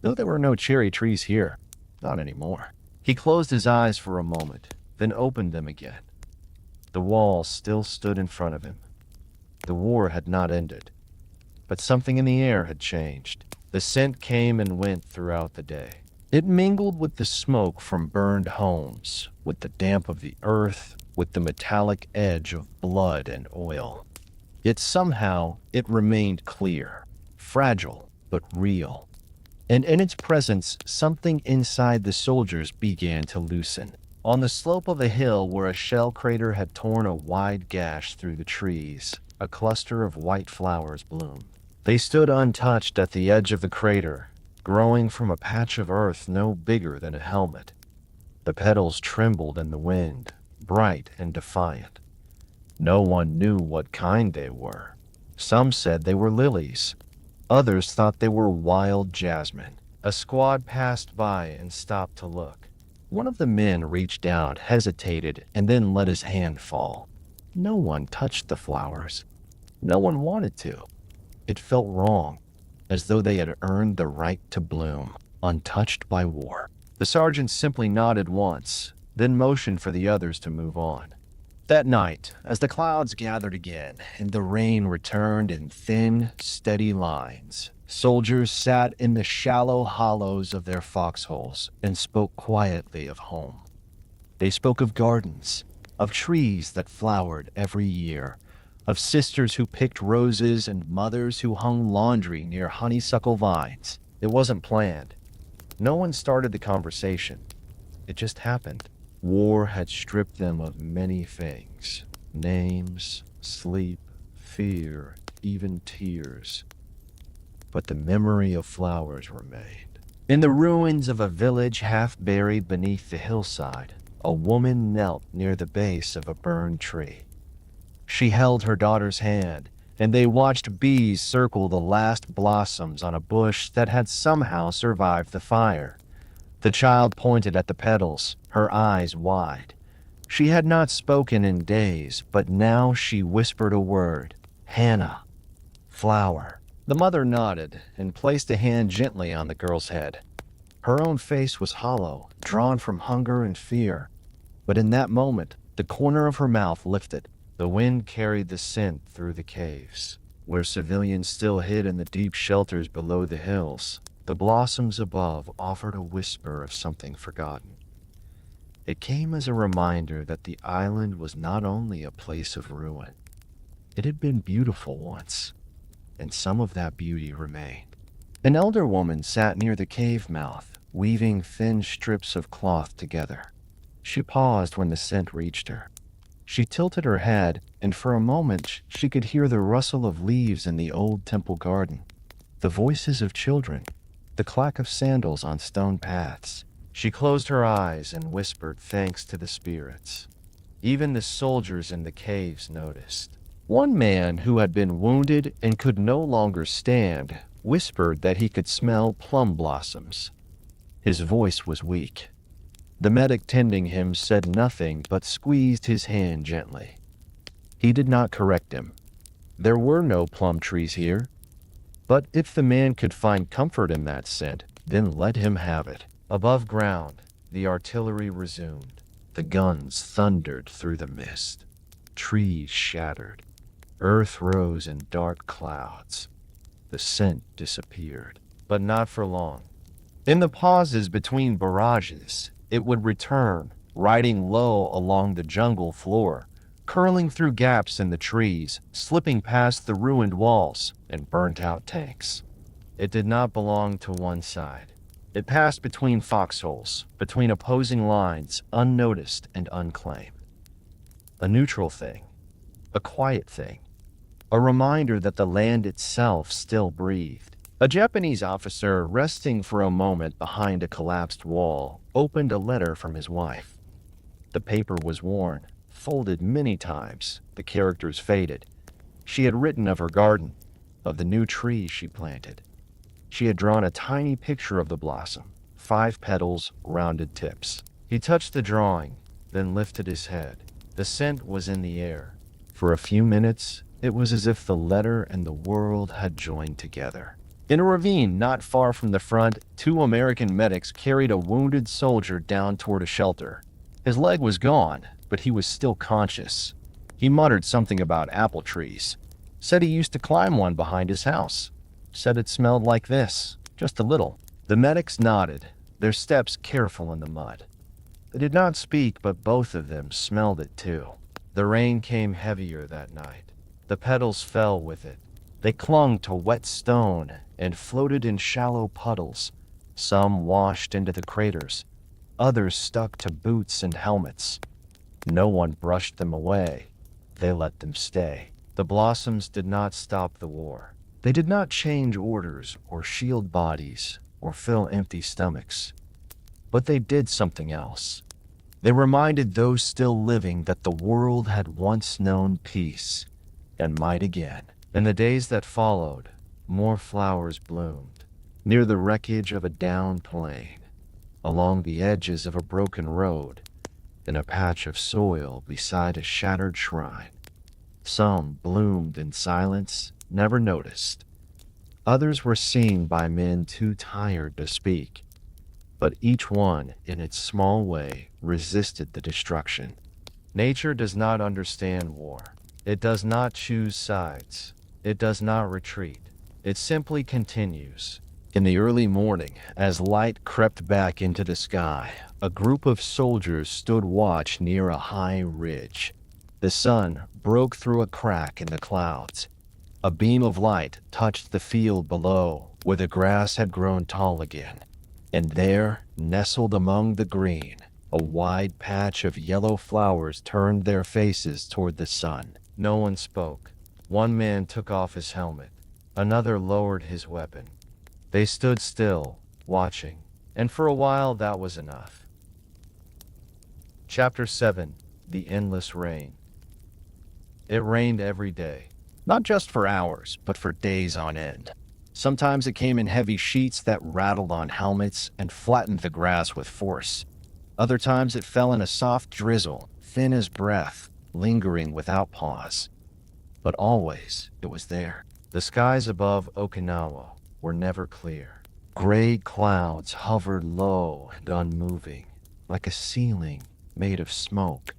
Speaker 1: Though there were no cherry trees here. Not anymore. He closed his eyes for a moment, then opened them again. The wall still stood in front of him. The war had not ended, but something in the air had changed. The scent came and went throughout the day. It mingled with the smoke from burned homes, with the damp of the earth, with the metallic edge of blood and oil. Yet somehow it remained clear, fragile, but real. And in its presence, something inside the soldiers began to loosen. On the slope of a hill where a shell crater had torn a wide gash through the trees, a cluster of white flowers bloomed. They stood untouched at the edge of the crater, growing from a patch of earth no bigger than a helmet. The petals trembled in the wind, bright and defiant. No one knew what kind they were. Some said they were lilies. Others thought they were wild jasmine. A squad passed by and stopped to look. One of the men reached out, hesitated, and then let his hand fall. No one touched the flowers. No one wanted to. It felt wrong, as though they had earned the right to bloom, untouched by war. The sergeant simply nodded once, then motioned for the others to move on. That night, as the clouds gathered again and the rain returned in thin, steady lines, soldiers sat in the shallow hollows of their foxholes and spoke quietly of home. They spoke of gardens, of trees that flowered every year, of sisters who picked roses and mothers who hung laundry near honeysuckle vines. It wasn't planned. No one started the conversation. It just happened. War had stripped them of many things: names, sleep, fear, even tears. But the memory of flowers remained. In the ruins of a village half buried beneath the hillside, a woman knelt near the base of a burned tree. She held her daughter's hand, and they watched bees circle the last blossoms on a bush that had somehow survived the fire. The child pointed at the petals, her eyes wide. She had not spoken in days, but now she whispered a word: Hannah. Flower. The mother nodded and placed a hand gently on the girl's head. Her own face was hollow, drawn from hunger and fear. But in that moment, the corner of her mouth lifted. The wind carried the scent through the caves, where civilians still hid in the deep shelters below the hills. The blossoms above offered a whisper of something forgotten. It came as a reminder that the island was not only a place of ruin. It had been beautiful once, and some of that beauty remained. An elder woman sat near the cave mouth, weaving thin strips of cloth together. She paused when the scent reached her. She tilted her head, and for a moment she could hear the rustle of leaves in the old temple garden, the voices of children, the clack of sandals on stone paths. She closed her eyes and whispered thanks to the spirits. Even the soldiers in the caves noticed. One man who had been wounded and could no longer stand whispered that he could smell plum blossoms. His voice was weak. The medic tending him said nothing but squeezed his hand gently. He did not correct him. There were no plum trees here. But if the man could find comfort in that scent, then let him have it. Above ground, the artillery resumed. The guns thundered through the mist. Trees shattered. Earth rose in dark clouds. The scent disappeared, but not for long. In the pauses between barrages, it would return, riding low along the jungle floor, curling through gaps in the trees, slipping past the ruined walls and burnt-out tanks. It did not belong to one side. It passed between foxholes, between opposing lines, unnoticed and unclaimed. A neutral thing, a quiet thing, a reminder that the land itself still breathed. A Japanese officer, resting for a moment behind a collapsed wall, opened a letter from his wife. The paper was worn, folded many times, the characters faded. She had written of her garden, of the new trees she planted. She had drawn a tiny picture of the blossom, 5 petals, rounded tips. He touched the drawing, then lifted his head. The scent was in the air. For a few minutes, it was as if the letter and the world had joined together. In a ravine not far from the front, 2 American medics carried a wounded soldier down toward a shelter. His leg was gone, but he was still conscious. He muttered something about apple trees. Said he used to climb one behind his house. Said it smelled like this, just a little. The medics nodded, their steps careful in the mud. They did not speak, but both of them smelled it too. The rain came heavier that night. The petals fell with it. They clung to wet stone and floated in shallow puddles. Some washed into the craters. Others stuck to boots and helmets. No one brushed them away. They let them stay. The blossoms did not stop the war. They did not change orders or shield bodies or fill empty stomachs. But they did something else. They reminded those still living that the world had once known peace and might again. In the days that followed, more flowers bloomed. Near the wreckage of a downed plane, along the edges of a broken road, in a patch of soil beside a shattered shrine. Some bloomed in silence, never noticed. Others were seen by men too tired to speak. but each one, in its small way, resisted the destruction. Nature does not understand war. It does not choose sides. It does not retreat. It simply continues. In the early morning, as light crept back into the sky, a group of soldiers stood watch near a high ridge. The sun broke through a crack in the clouds. A beam of light touched the field below, where the grass had grown tall again. And there, nestled among the green, a wide patch of yellow flowers turned their faces toward the sun. No one spoke. One man took off his helmet. Another lowered his weapon. They stood still, watching, and for a while that was enough. Chapter 7: The Endless Rain. It rained every day. Not just for hours, but for days on end. Sometimes it came in heavy sheets that rattled on helmets and flattened the grass with force. Other times it fell in a soft drizzle, thin as breath, lingering without pause. But always it was there. The skies above Okinawa were never clear. Gray clouds hovered low and unmoving, like a ceiling made of smoke.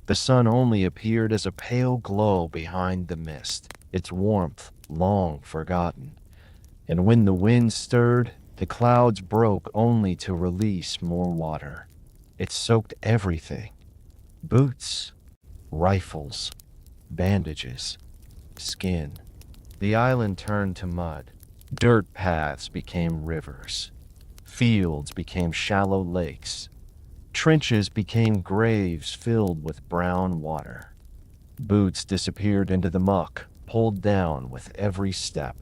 Speaker 1: The sun only appeared as a pale glow behind the mist, its warmth long forgotten. And when the wind stirred, the clouds broke only to release more water. It soaked everything: boots, rifles, bandages, skin. The island turned to mud. Dirt paths became rivers. Fields became shallow lakes. Trenches became graves filled with brown water. Boots disappeared into the muck, pulled down with every step.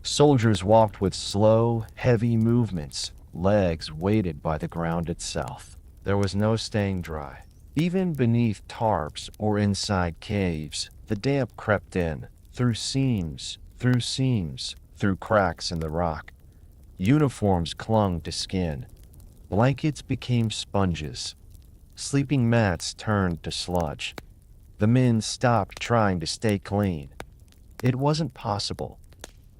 Speaker 1: Soldiers walked with slow, heavy movements, legs weighted by the ground itself. There was no staying dry. Even beneath tarps or inside caves, the damp crept in, through seams, through cracks in the rock. Uniforms clung to skin. Blankets became sponges. Sleeping mats turned to sludge. The men stopped trying to stay clean. It wasn't possible.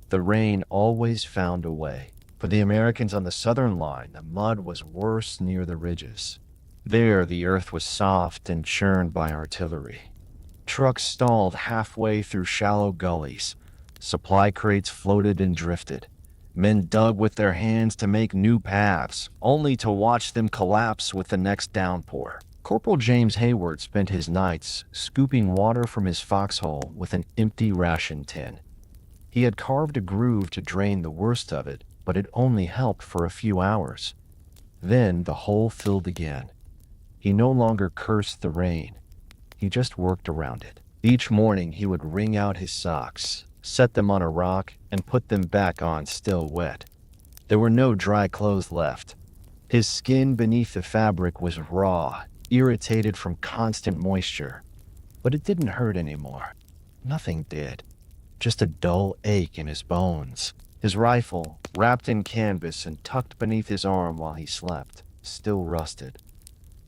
Speaker 1: The rain always found a way. For the Americans on the southern line, the mud was worse near the ridges. There, the earth was soft and churned by artillery. Trucks stalled halfway through shallow gullies. Supply crates floated and drifted. Men dug with their hands to make new paths, only to watch them collapse with the next downpour. Corporal James Hayward spent his nights scooping water from his foxhole with an empty ration tin. He had carved a groove to drain the worst of it, but it only helped for a few hours. Then the hole filled again. He no longer cursed the rain. He just worked around it. Each morning he would wring out his socks, set them on a rock, and put them back on still wet. There were no dry clothes left. His skin beneath the fabric was raw, irritated from constant moisture. But it didn't hurt anymore. Nothing did. Just a dull ache in his bones. His rifle, wrapped in canvas and tucked beneath his arm while he slept, still rusted.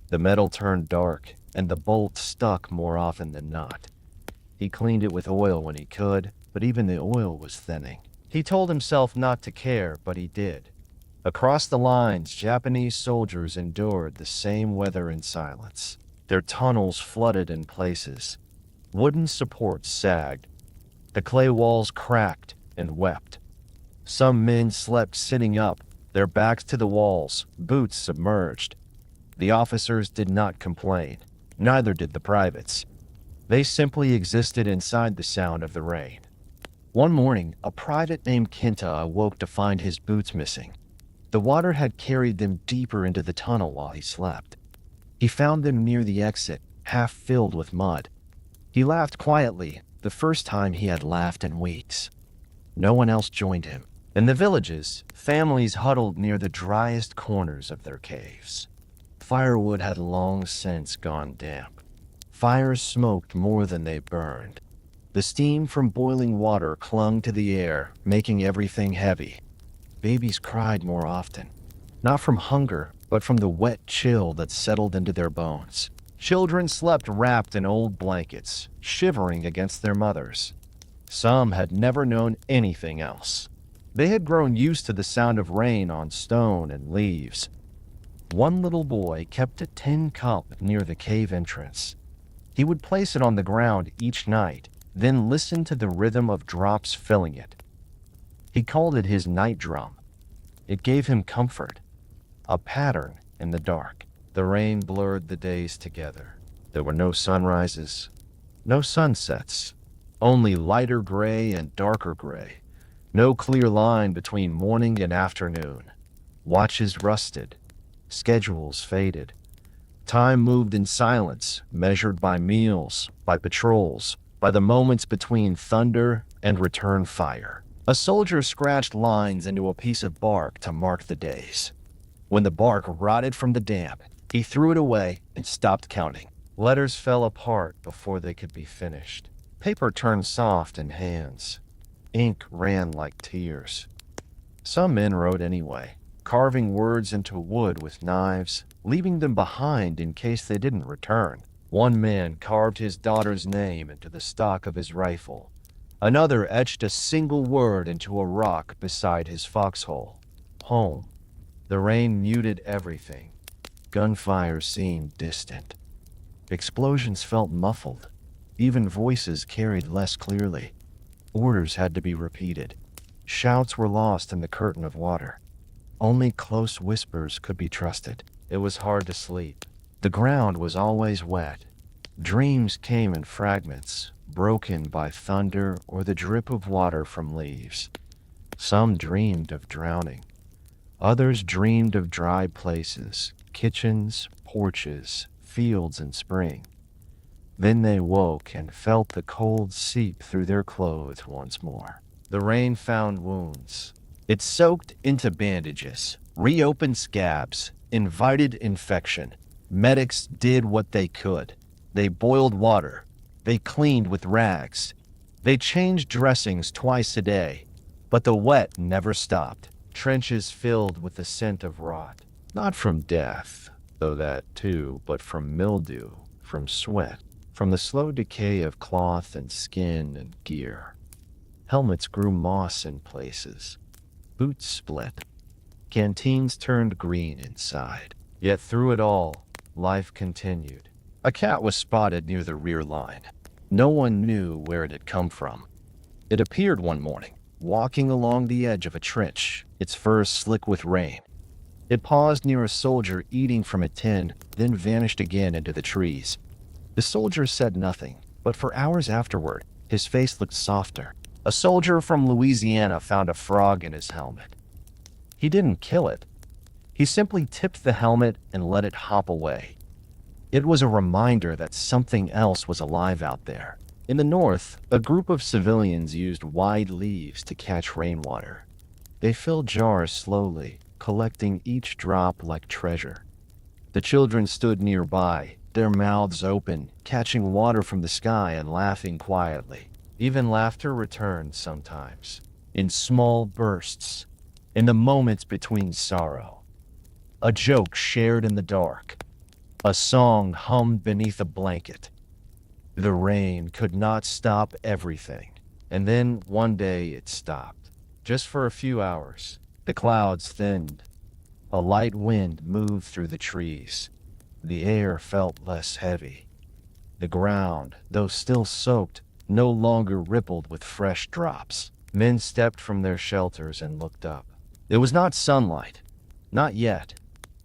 Speaker 1: The metal turned dark, and the bolt stuck more often than not. He cleaned it with oil when he could, but even the oil was thinning. He told himself not to care, but he did. Across the lines, Japanese soldiers endured the same weather in silence. Their tunnels flooded in places. Wooden supports sagged. The clay walls cracked and wept. Some men slept sitting up, their backs to the walls, boots submerged. The officers did not complain. Neither did the privates. They simply existed inside the sound of the rain. One morning, a private named Kenta awoke to find his boots missing. The water had carried them deeper into the tunnel while he slept. He found them near the exit, half filled with mud. He laughed quietly, the first time he had laughed in weeks. No one else joined him. In the villages, families huddled near the driest corners of their caves. Firewood had long since gone damp. Fires smoked more than they burned. The steam from boiling water clung to the air, making everything heavy. Babies cried more often, not from hunger, but from the wet chill that settled into their bones. Children slept wrapped in old blankets, shivering against their mothers. Some had never known anything else. They had grown used to the sound of rain on stone and leaves. One little boy kept a tin cup near the cave entrance. He would place it on the ground each night, then listen to the rhythm of drops filling it. He called it his night drum. It gave him comfort, a pattern in the dark. The rain blurred the days together. There were no sunrises, no sunsets, only lighter gray and darker gray. No clear line between morning and afternoon. Watches rusted, schedules faded. Time moved in silence, measured by meals, by patrols, by the moments between thunder and return fire. A soldier scratched lines into a piece of bark to mark the days. When the bark rotted from the damp, he threw it away and stopped counting. Letters fell apart before they could be finished. Paper turned soft in hands. Ink ran like tears. Some men wrote anyway, carving words into wood with knives, leaving them behind in case they didn't return. One man carved his daughter's name into the stock of his rifle. Another etched a single word into a rock beside his foxhole. Home. The rain muted everything. Gunfire seemed distant. Explosions felt muffled. Even voices carried less clearly. Orders had to be repeated. Shouts were lost in the curtain of water. Only close whispers could be trusted. It was hard to sleep. The ground was always wet. Dreams came in fragments, broken by thunder or the drip of water from leaves. Some dreamed of drowning. Others dreamed of dry places, kitchens, porches, fields in spring. Then they woke and felt the cold seep through their clothes once more. The rain found wounds. It soaked into bandages, reopened scabs, invited infection. Medics did what they could. They boiled water. They cleaned with rags. They changed dressings twice a day. But the wet never stopped. Trenches filled with the scent of rot. Not from death, though that too, but from mildew, from sweat, from the slow decay of cloth and skin and gear. Helmets grew moss in places. Boots split. Canteens turned green inside. Yet through it all, life continued. A cat was spotted near the rear line. No one knew where it had come from. It appeared one morning, walking along the edge of a trench, its fur slick with rain. It paused near a soldier eating from a tin, then vanished again into the trees. The soldier said nothing, but for hours afterward, his face looked softer. A soldier from Louisiana found a frog in his helmet. He didn't kill it. He simply tipped the helmet and let it hop away. It was a reminder that something else was alive out there. In the north, a group of civilians used wide leaves to catch rainwater. They filled jars slowly, collecting each drop like treasure. The children stood nearby, their mouths open, catching water from the sky and laughing quietly. Even laughter returned sometimes, in small bursts, in the moments between sorrow. A joke shared in the dark. A song hummed beneath a blanket. The rain could not stop everything. And then one day it stopped. Just for a few hours. The clouds thinned. A light wind moved through the trees. The air felt less heavy. The ground, though still soaked, no longer rippled with fresh drops. Men stepped from their shelters and looked up. It was not sunlight. Not yet.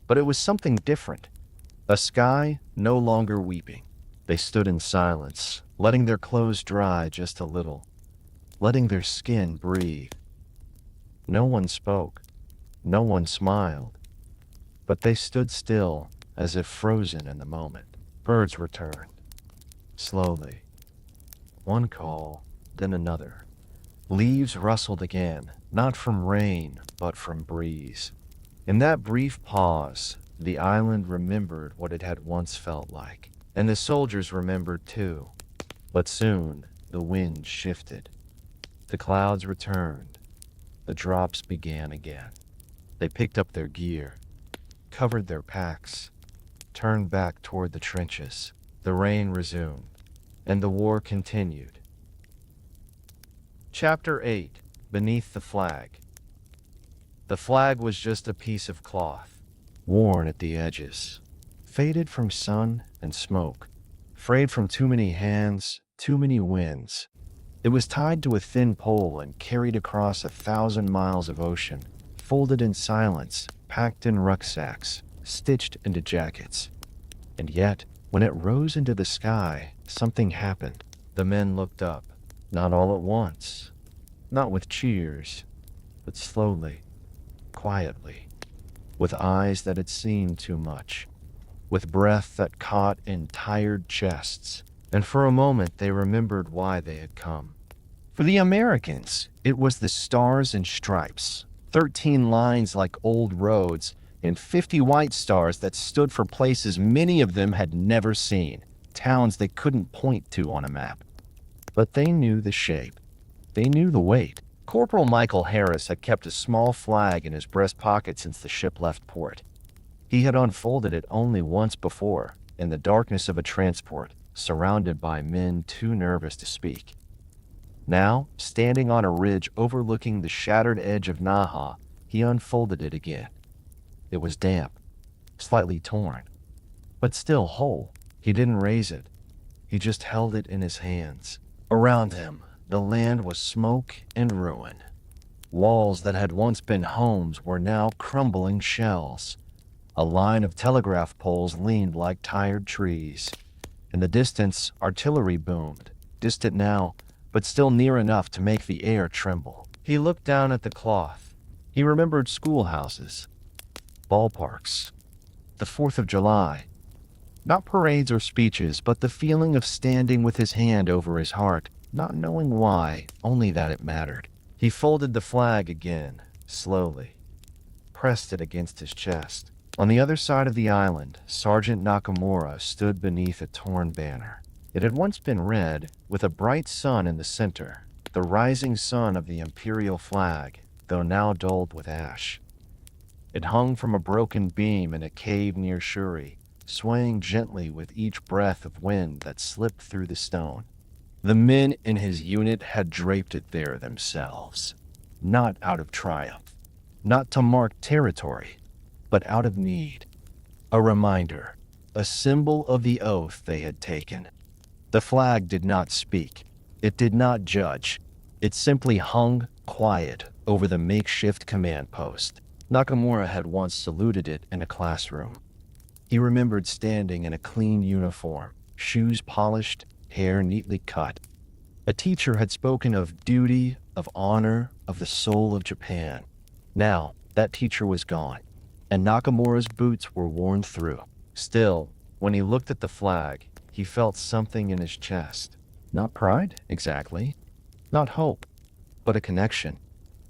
Speaker 1: But it was something different. A sky no longer weeping. They stood in silence, letting their clothes dry just a little, letting their skin breathe. No one spoke. No one smiled. But they stood still, as if frozen in the moment. Birds returned. Slowly. One call, then another. Leaves rustled again, not from rain, but from breeze. In that brief pause, the island remembered what it had once felt like. And the soldiers remembered too. But soon, the wind shifted. The clouds returned. The drops began again. They picked up their gear, covered their packs, turned back toward the trenches. The rain resumed, and the war continued. Chapter 8. Beneath the Flag. The flag was just a piece of cloth. worn at the edges, faded from sun and smoke, frayed from too many hands, too many winds. It was tied to a thin pole and carried across 1,000 miles of ocean, folded in silence, packed in rucksacks, stitched into jackets. And yet, when it rose into the sky, something happened. The men looked up, not all at once, not with cheers, but slowly, quietly, with eyes that had seen too much, with breath that caught in tired chests, and for a moment they remembered why they had come. For the Americans, it was the stars and stripes, 13 lines like old roads, and 50 white stars that stood for places many of them had never seen, towns they couldn't point to on a map. But they knew the shape. They knew the weight. Corporal Michael Harris had kept a small flag in his breast pocket since the ship left port. He had unfolded it only once before, in the darkness of a transport, surrounded by men too nervous to speak. Now, standing on a ridge overlooking the shattered edge of Naha, he unfolded it again. It was damp, slightly torn, but still whole. He didn't raise it. He just held it in his hands. Around him, the land was smoke and ruin. Walls that had once been homes were now crumbling shells. A line of telegraph poles leaned like tired trees. In the distance, artillery boomed, distant now, but still near enough to make the air tremble. He looked down at the cloth. He remembered schoolhouses, ballparks, the 4th of July. Not parades or speeches, but the feeling of standing with his hand over his heart, not knowing why, only that it mattered. He folded the flag again, slowly, pressed it against his chest. On the other side of the island, Sergeant Nakamura stood beneath a torn banner. It had once been red, with a bright sun in the center, the rising sun of the imperial flag, though now dulled with ash. It hung from a broken beam in a cave near Shuri, swaying gently with each breath of wind that slipped through the stone. The men in his unit had draped it there themselves, not out of triumph, not to mark territory, but out of need. A reminder, a symbol of the oath they had taken. The flag did not speak. It did not judge. It simply hung quiet over the makeshift command post. Nakamura had once saluted it in a classroom. He remembered standing in a clean uniform, shoes polished, hair neatly cut. A teacher had spoken of duty, of honor, of the soul of Japan. Now, that teacher was gone, and Nakamura's boots were worn through. Still, when he looked at the flag, he felt something in his chest. Not pride, exactly. Not hope, but a connection.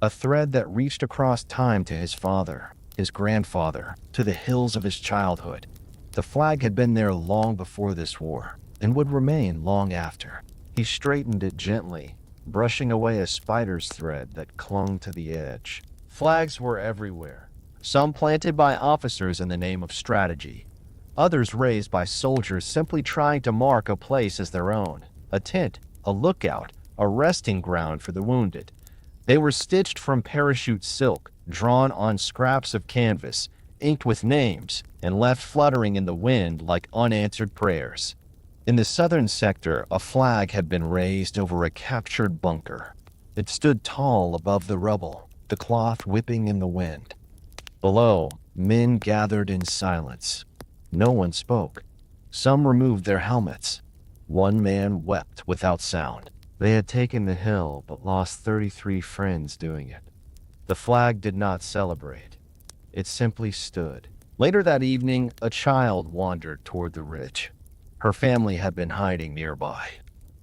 Speaker 1: A thread that reached across time to his father, his grandfather, to the hills of his childhood. The flag had been there long before this war, and would remain long after. He straightened it gently, brushing away a spider's thread that clung to the edge. Flags were everywhere, some planted by officers in the name of strategy, others raised by soldiers simply trying to mark a place as their own, a tent, a lookout, a resting ground for the wounded. They were stitched from parachute silk, drawn on scraps of canvas, inked with names, and left fluttering in the wind like unanswered prayers. In the southern sector, a flag had been raised over a captured bunker. It stood tall above the rubble, the cloth whipping in the wind. Below, men gathered in silence. No one spoke. Some removed their helmets. One man wept without sound. They had taken the hill, but lost 33 friends doing it. The flag did not celebrate. It simply stood. Later that evening, a child wandered toward the ridge. Her family had been hiding nearby.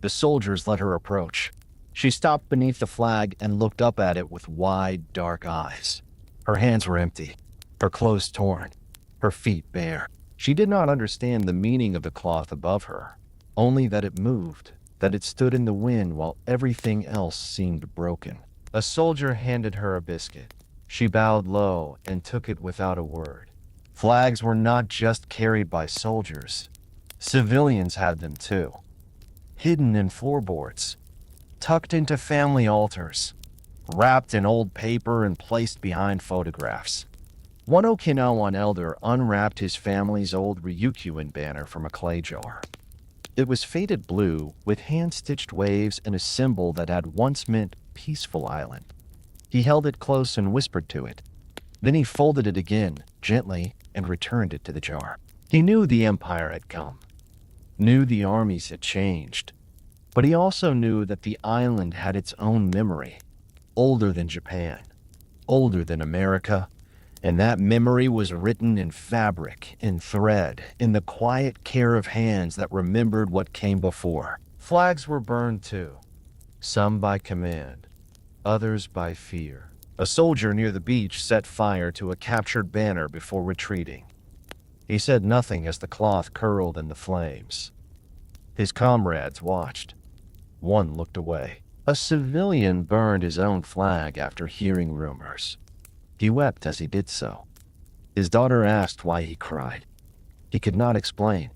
Speaker 1: The soldiers let her approach. She stopped beneath the flag and looked up at it with wide, dark eyes. Her hands were empty, her clothes torn, her feet bare. She did not understand the meaning of the cloth above her, only that it moved, that it stood in the wind while everything else seemed broken. A soldier handed her a biscuit. She bowed low and took it without a word. Flags were not just carried by soldiers. Civilians had them too. Hidden in floorboards, tucked into family altars, wrapped in old paper and placed behind photographs. One Okinawan elder unwrapped his family's old Ryukyuan banner from a clay jar. It was faded blue, with hand-stitched waves and a symbol that had once meant peaceful island. He held it close and whispered to it. Then he folded it again, gently, and returned it to the jar. He knew the empire had come, knew the armies had changed, but he also knew that the island had its own memory, older than Japan, older than America, and that memory was written in fabric, in thread, in the quiet care of hands that remembered what came before. Flags were burned too, some by command, others by fear. A soldier near the beach set fire to a captured banner before retreating. He said nothing as the cloth curled in the flames. His comrades watched. One looked away. A civilian burned his own flag after hearing rumors. He wept as he did so. His daughter asked why he cried. He could not explain,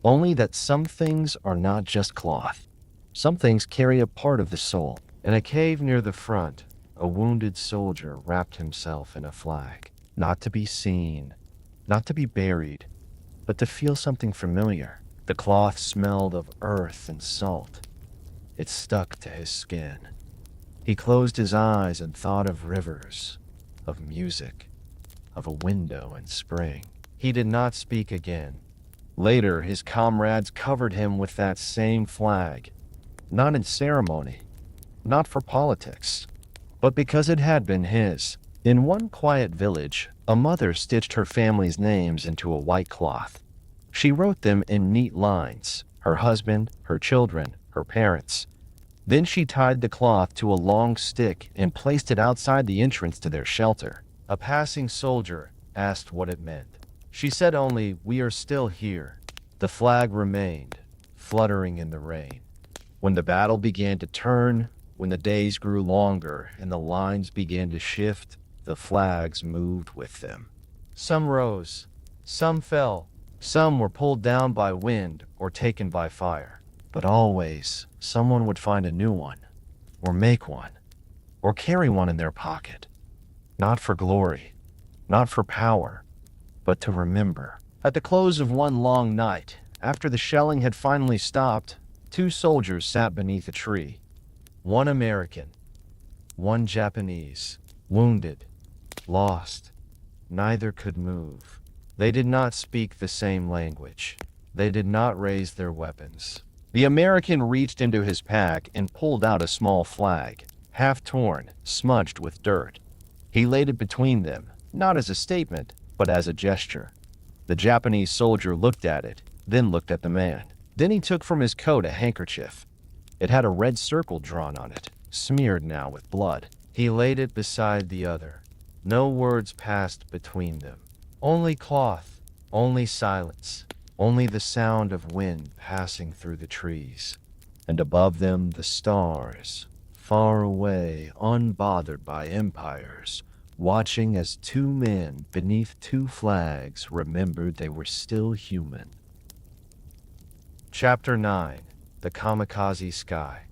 Speaker 1: only that some things are not just cloth. Some things carry a part of the soul. In a cave near the front, a wounded soldier wrapped himself in a flag, not to be seen, not to be buried, but to feel something familiar. The cloth smelled of earth and salt. It stuck to his skin. He closed his eyes and thought of rivers, of music, of a window in spring. He did not speak again. Later, his comrades covered him with that same flag, not in ceremony, not for politics, but because it had been his. In one quiet village, a mother stitched her family's names into a white cloth. She wrote them in neat lines, her husband, her children, her parents. Then she tied the cloth to a long stick and placed it outside the entrance to their shelter. A passing soldier asked what it meant. She said only, "We are still here." The flag remained, fluttering in the rain. When the battle began to turn, when the days grew longer and the lines began to shift, the flags moved with them. Some rose, some fell, some were pulled down by wind or taken by fire. But always, someone would find a new one, or make one, or carry one in their pocket. Not for glory, not for power, but to remember. At the close of one long night, after the shelling had finally stopped, two soldiers sat beneath a tree. One American, one Japanese, wounded, lost. Neither could move. They did not speak the same language. They did not raise their weapons. The American reached into his pack and pulled out a small flag, half torn, smudged with dirt. He laid it between them, not as a statement, but as a gesture. The Japanese soldier looked at it, then looked at the man. Then he took from his coat a handkerchief. It had a red circle drawn on it, smeared now with blood. He laid it beside the other. No words passed between them. Only cloth, only silence, only the sound of wind passing through the trees. And above them the stars, far away, unbothered by empires, watching as two men beneath two flags remembered they were still human. Chapter 9. The Kamikaze Sky.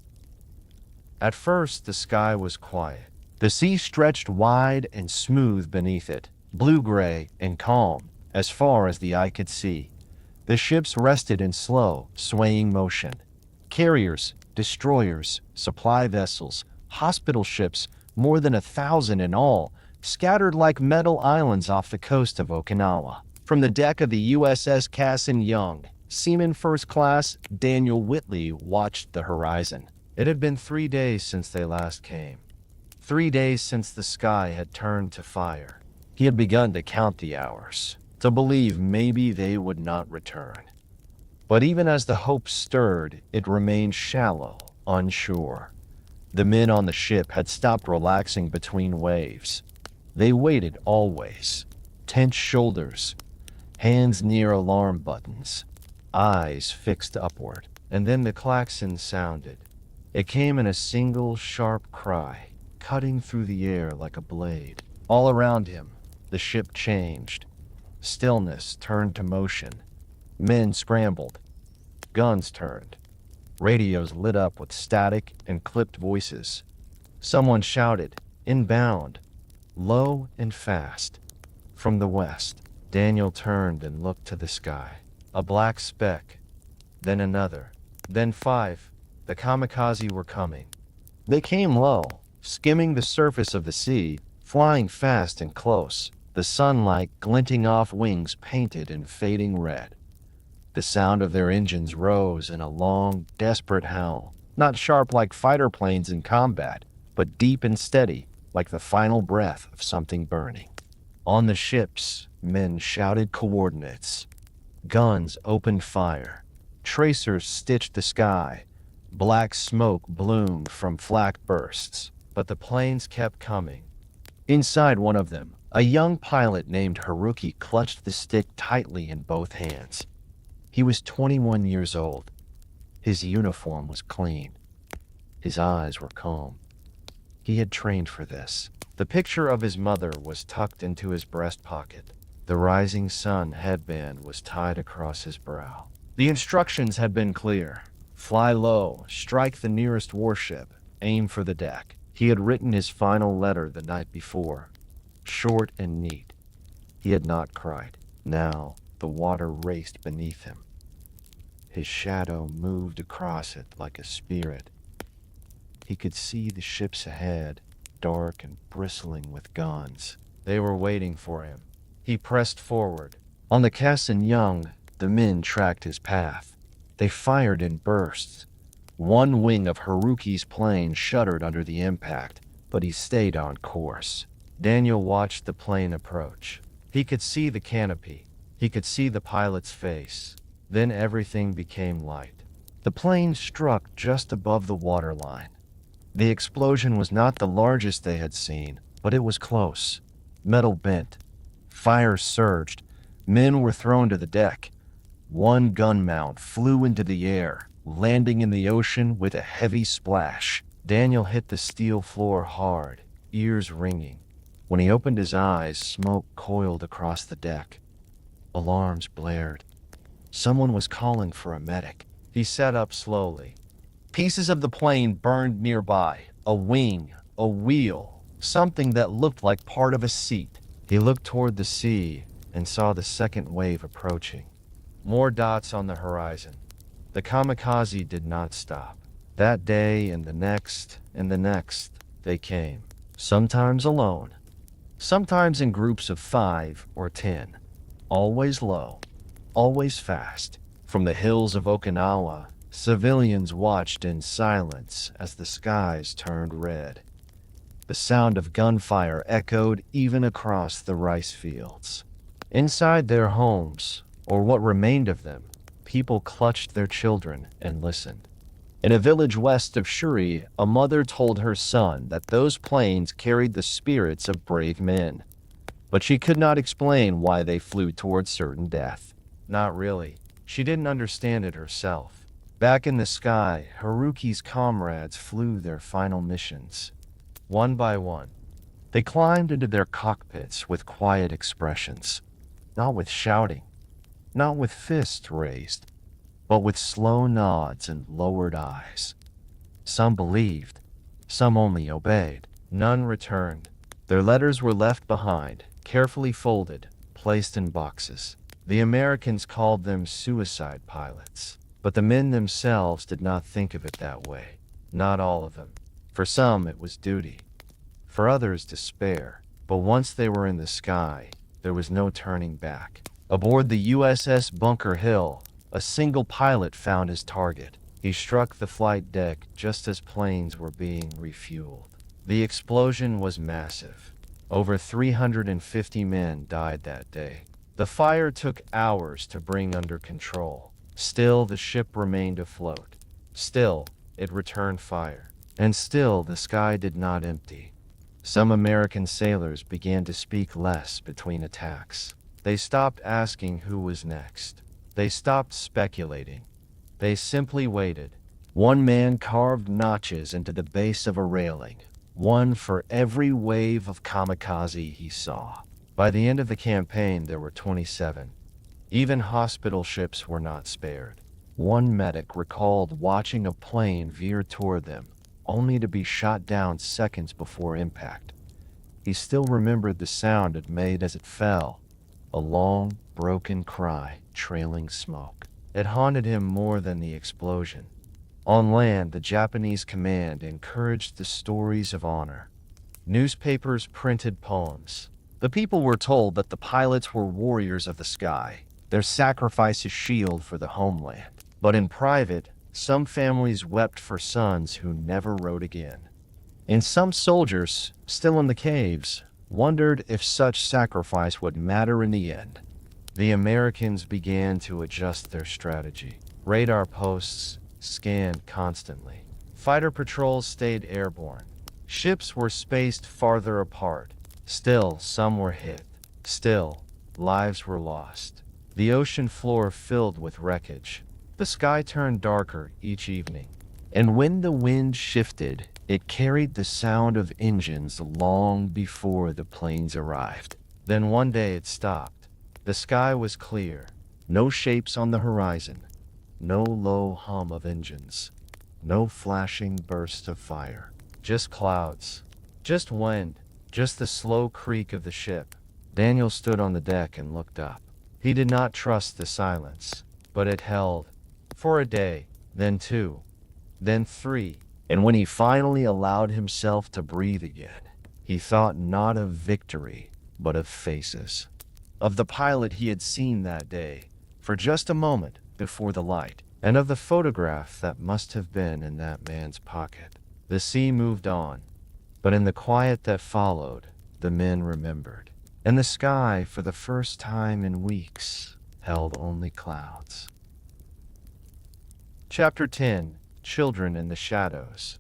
Speaker 1: At first, the sky was quiet. The sea stretched wide and smooth beneath it, blue-gray and calm, as far as the eye could see. The ships rested in slow, swaying motion. Carriers, destroyers, supply vessels, hospital ships, more than 1,000 in all, scattered like metal islands off the coast of Okinawa. From the deck of the USS Cassin Young, Seaman First Class Daniel Whitley watched the horizon. It had been 3 days since they last came. 3 days since the sky had turned to fire. He had begun to count the hours, to believe maybe they would not return. But even as the hope stirred, it remained shallow, unsure. The men on the ship had stopped relaxing between waves. They waited always, tense shoulders, hands near alarm buttons, eyes fixed upward. And then the klaxon sounded. It came in a single sharp cry, cutting through the air like a blade. All around him, the ship changed. Stillness turned to motion. Men scrambled. Guns turned. Radios lit up with static and clipped voices. Someone shouted, inbound, low and fast. From the west, Daniel turned and looked to the sky. A black speck, then another, then 5. The kamikaze were coming. They came low, skimming the surface of the sea, flying fast and close, the sunlight glinting off wings painted in fading red. The sound of their engines rose in a long, desperate howl, not sharp like fighter planes in combat, but deep and steady, like the final breath of something burning. On the ships, men shouted coordinates. Guns opened fire. Tracers stitched the sky. Black smoke bloomed from flak bursts, but the planes kept coming. Inside one of them, a young pilot named Haruki clutched the stick tightly in both hands. He was 21 years old. His uniform was clean. His eyes were calm. He had trained for this. The picture of his mother was tucked into his breast pocket. The rising sun headband was tied across his brow. The instructions had been clear. Fly low, strike the nearest warship, aim for the deck. He had written his final letter the night before. Short and neat. He had not cried. Now, the water raced beneath him. His shadow moved across it like a spirit. He could see the ships ahead, dark and bristling with guns. They were waiting for him. He pressed forward. On the Cassin Young, the men tracked his path. They fired in bursts. One wing of Haruki's plane shuddered under the impact, but he stayed on course. Daniel watched the plane approach. He could see the canopy. He could see the pilot's face. Then everything became light. The plane struck just above the waterline. The explosion was not the largest they had seen, but it was close. Metal bent. Fire surged. Men were thrown to the deck. One gun mount flew into the air, landing in the ocean with a heavy splash. Daniel hit the steel floor hard, ears ringing. When he opened his eyes, smoke coiled across the deck. Alarms blared. Someone was calling for a medic. He sat up slowly. Pieces of the plane burned nearby. A wing, a wheel, something that looked like part of a seat. He looked toward the sea and saw the second wave approaching. More dots on the horizon. The kamikaze did not stop. That day and the next, they came. Sometimes alone. Sometimes in groups of 5 or 10. Always low. Always fast. From the hills of Okinawa, civilians watched in silence as the skies turned red. The sound of gunfire echoed even across the rice fields. Inside their homes, or what remained of them, people clutched their children and listened. In a village west of Shuri, a mother told her son that those planes carried the spirits of brave men. But she could not explain why they flew towards certain death. Not really. She didn't understand it herself. Back in the sky, Haruki's comrades flew their final missions. One by one, they climbed into their cockpits with quiet expressions. Not with shouting, not with fists raised, but with slow nods and lowered eyes. Some believed, some only obeyed. None returned. Their letters were left behind, carefully folded, placed in boxes. The Americans called them suicide pilots, but the men themselves did not think of it that way. Not all of them. For some, it was duty. For others, despair. But once they were in the sky, there was no turning back. Aboard the USS Bunker Hill, a single pilot found his target. He struck the flight deck just as planes were being refueled. The explosion was massive. Over 350 men died that day. The fire took hours to bring under control. Still, the ship remained afloat. Still, it returned fire. And still, the sky did not empty. Some American sailors began to speak less between attacks. They stopped asking who was next. They stopped speculating. They simply waited. One man carved notches into the base of a railing, one for every wave of kamikaze he saw. By the end of the campaign, there were 27. Even hospital ships were not spared. One medic recalled watching a plane veer toward them, only to be shot down seconds before impact. He still remembered the sound it made as it fell, a long, broken cry, trailing smoke. It haunted him more than the explosion. On land, the Japanese command encouraged the stories of honor. Newspapers printed poems. The people were told that the pilots were warriors of the sky, their sacrifice a shield for the homeland. But in private, some families wept for sons who never rode again. And some soldiers, still in the caves, wondered if such sacrifice would matter in the end. The Americans began to adjust their strategy. Radar posts scanned constantly. Fighter patrols stayed airborne. Ships were spaced farther apart. Still, some were hit. Still, lives were lost. The ocean floor filled with wreckage. The sky turned darker each evening. And when the wind shifted, it carried the sound of engines long before the planes arrived. Then one day it stopped. The sky was clear. No shapes on the horizon. No low hum of engines. No flashing burst of fire. Just clouds. Just wind. Just the slow creak of the ship. Daniel stood on the deck and looked up. He did not trust the silence, but it held. For a day, then 2, then 3. And when he finally allowed himself to breathe again, he thought not of victory, but of faces. Of the pilot he had seen that day, for just a moment before the light, and of the photograph that must have been in that man's pocket. The sea moved on, but in the quiet that followed, the men remembered. And the sky, for the first time in weeks, held only clouds. Chapter 10. Children in the Shadows.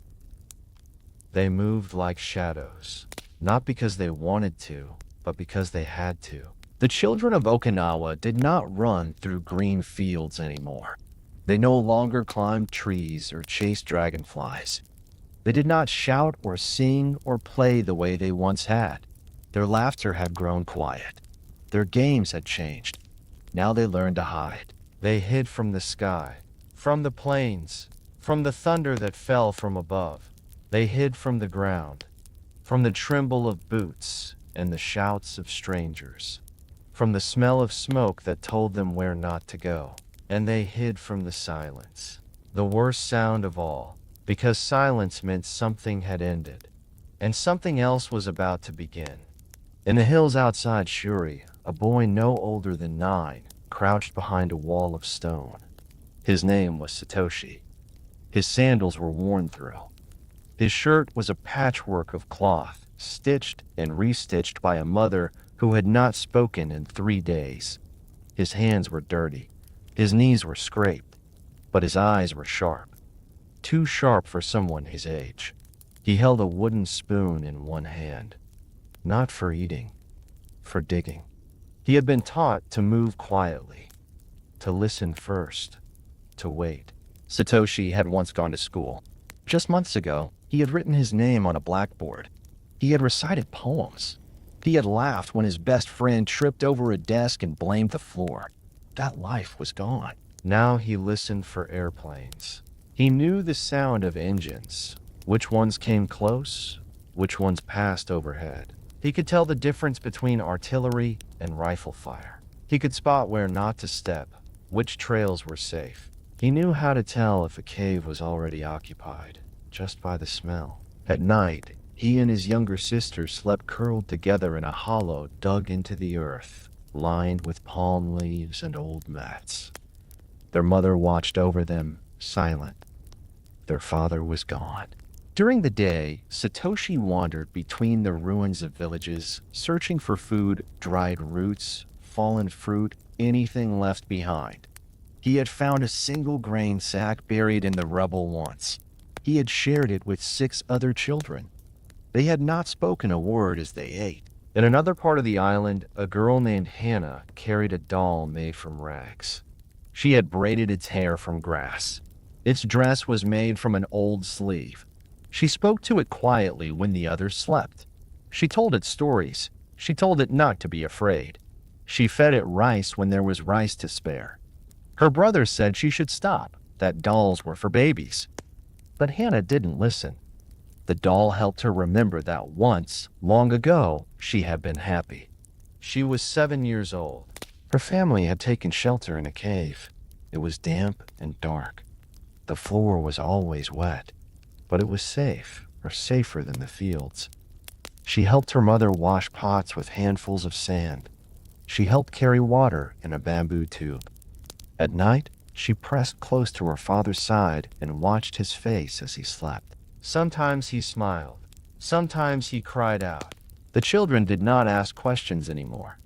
Speaker 1: They moved like shadows, not because they wanted to, but because they had to. The children of Okinawa did not run through green fields anymore. They no longer climbed trees or chased dragonflies. They did not shout or sing or play the way they once had. Their laughter had grown quiet. Their games had changed. Now they learned to hide. They hid from the sky, from the plains, from the thunder that fell from above. They hid from the ground, from the tremble of boots and the shouts of strangers, from the smell of smoke that told them where not to go. And they hid from the silence, the worst sound of all, because silence meant something had ended, and something else was about to begin. In the hills outside Shuri, a boy no older than 9 crouched behind a wall of stone. His name was Satoshi. His sandals were worn through. His shirt was a patchwork of cloth, stitched and restitched by a mother who had not spoken in 3 days. His hands were dirty. His knees were scraped, but his eyes were sharp. Too sharp for someone his age. He held a wooden spoon in one hand. Not for eating, for digging. He had been taught to move quietly, to listen first, to wait. Satoshi had once gone to school. Just months ago, he had written his name on a blackboard. He had recited poems. He had laughed when his best friend tripped over a desk and blamed the floor. That life was gone. Now he listened for airplanes. He knew the sound of engines, which ones came close, which ones passed overhead. He could tell the difference between artillery and rifle fire. He could spot where not to step, which trails were safe. He knew how to tell if a cave was already occupied, just by the smell. At night, he and his younger sister slept curled together in a hollow dug into the earth, lined with palm leaves and old mats. Their mother watched over them, silent. Their father was gone. During the day, Satoshi wandered between the ruins of villages, searching for food, dried roots, fallen fruit, anything left behind. He had found a single grain sack buried in the rubble once. He had shared it with 6 other children. They had not spoken a word as they ate. In another part of the island, a girl named Hannah carried a doll made from rags. She had braided its hair from grass. Its dress was made from an old sleeve. She spoke to it quietly when the others slept. She told it stories. She told it not to be afraid. She fed it rice when there was rice to spare. Her brother said she should stop, that dolls were for babies. But Hannah didn't listen. The doll helped her remember that once, long ago, she had been happy. She was 7 years old. Her family had taken shelter in a cave. It was damp and dark. The floor was always wet, but it was safe, or safer than the fields. She helped her mother wash pots with handfuls of sand. She helped carry water in a bamboo tube. At night, she pressed close to her father's side and watched his face as he slept. Sometimes he smiled. Sometimes he cried out. The children did not ask questions anymore.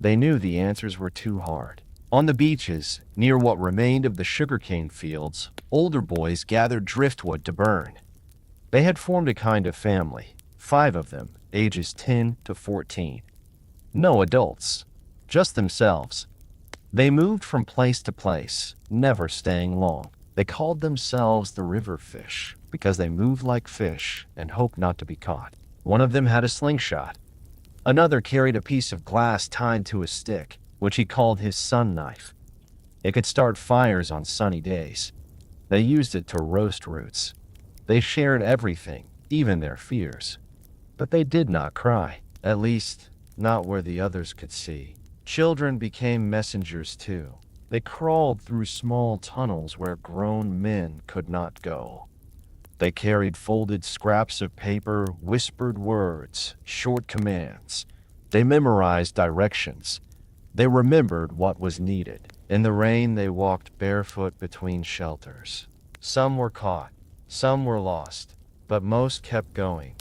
Speaker 1: They knew the answers were too hard. On the beaches, near what remained of the sugarcane fields, older boys gathered driftwood to burn. They had formed a kind of family, 5 of them, ages 10 to 14. No adults, just themselves. They moved from place to place, never staying long. They called themselves the river fish because they moved like fish and hoped not to be caught. One of them had a slingshot. Another carried a piece of glass tied to a stick, which he called his sun knife. It could start fires on sunny days. They used it to roast roots. They shared everything, even their fears. But they did not cry, at least, not where the others could see. Children became messengers too. They crawled through small tunnels where grown men could not go. They carried folded scraps of paper, whispered words, short commands. They memorized directions. They remembered what was needed. In the rain, they walked barefoot between shelters. Some were caught, some were lost, but most kept going.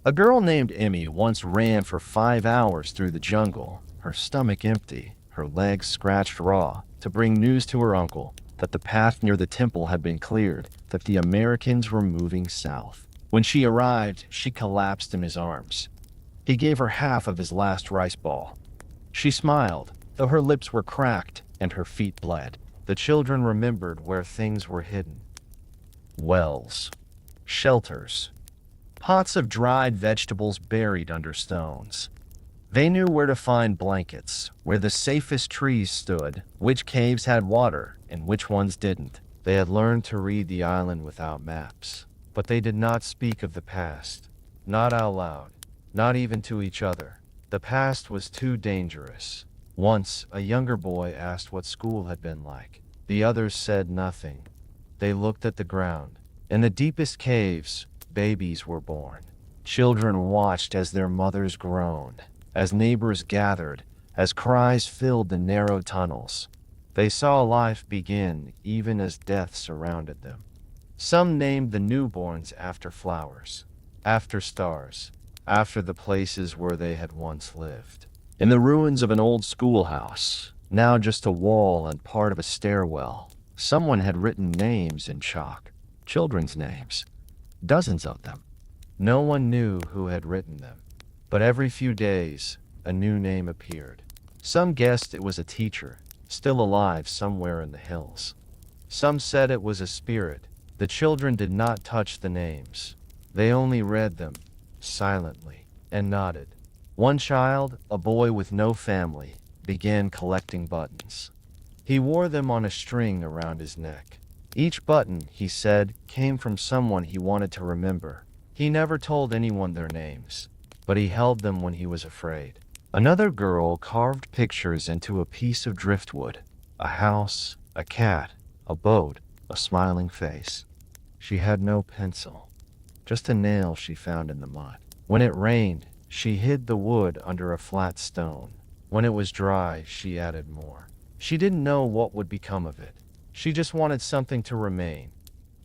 Speaker 1: A girl named Emmy once ran for 5 hours through the jungle, her stomach empty, her legs scratched raw, to bring news to her uncle that the path near the temple had been cleared, that the Americans were moving south. When she arrived, she collapsed in his arms. He gave her half of his last rice ball. She smiled, though her lips were cracked and her feet bled. The children remembered where things were hidden. Wells, shelters, pots of dried vegetables buried under stones. They knew where to find blankets, where the safest trees stood, which caves had water, and which ones didn't. They had learned to read the island without maps, but they did not speak of the past. Not out loud, not even to each other. The past was too dangerous. Once, a younger boy asked what school had been like. The others said nothing. They looked at the ground. In the deepest caves, babies were born. Children watched as their mothers groaned, as neighbors gathered, as cries filled the narrow tunnels. They saw life begin even as death surrounded them. Some named the newborns after flowers, after stars, after the places where they had once lived. In the ruins of an old schoolhouse, now just a wall and part of a stairwell, someone had written names in chalk, children's names, dozens of them. No one knew who had written them, but every few days, a new name appeared. Some guessed it was a teacher, still alive somewhere in the hills. Some said it was a spirit. The children did not touch the names. They only read them, silently, and nodded. One child, a boy with no family, began collecting buttons. He wore them on a string around his neck. Each button, he said, came from someone he wanted to remember. He never told anyone their names, but he held them when he was afraid. Another girl carved pictures into a piece of driftwood, a house, a cat, a boat, a smiling face. She had no pencil, just a nail she found in the mud. When it rained, she hid the wood under a flat stone. When it was dry, she added more. She didn't know what would become of it. She just wanted something to remain.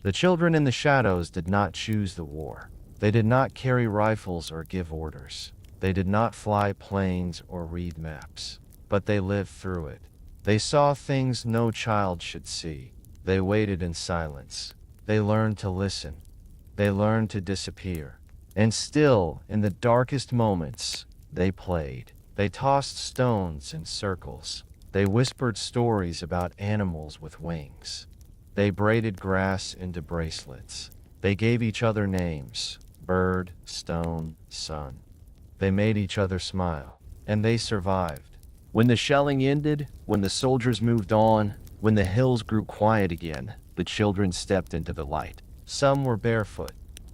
Speaker 1: The children in the shadows did not choose the war. They did not carry rifles or give orders. They did not fly planes or read maps, but they lived through it. They saw things no child should see. They waited in silence. They learned to listen. They learned to disappear. And still, in the darkest moments, they played. They tossed stones in circles. They whispered stories about animals with wings. They braided grass into bracelets. They gave each other names: bird, stone, sun. They made each other smile, and they survived. When the shelling ended, when the soldiers moved on, when the hills grew quiet again, the children stepped into the light. Some were barefoot,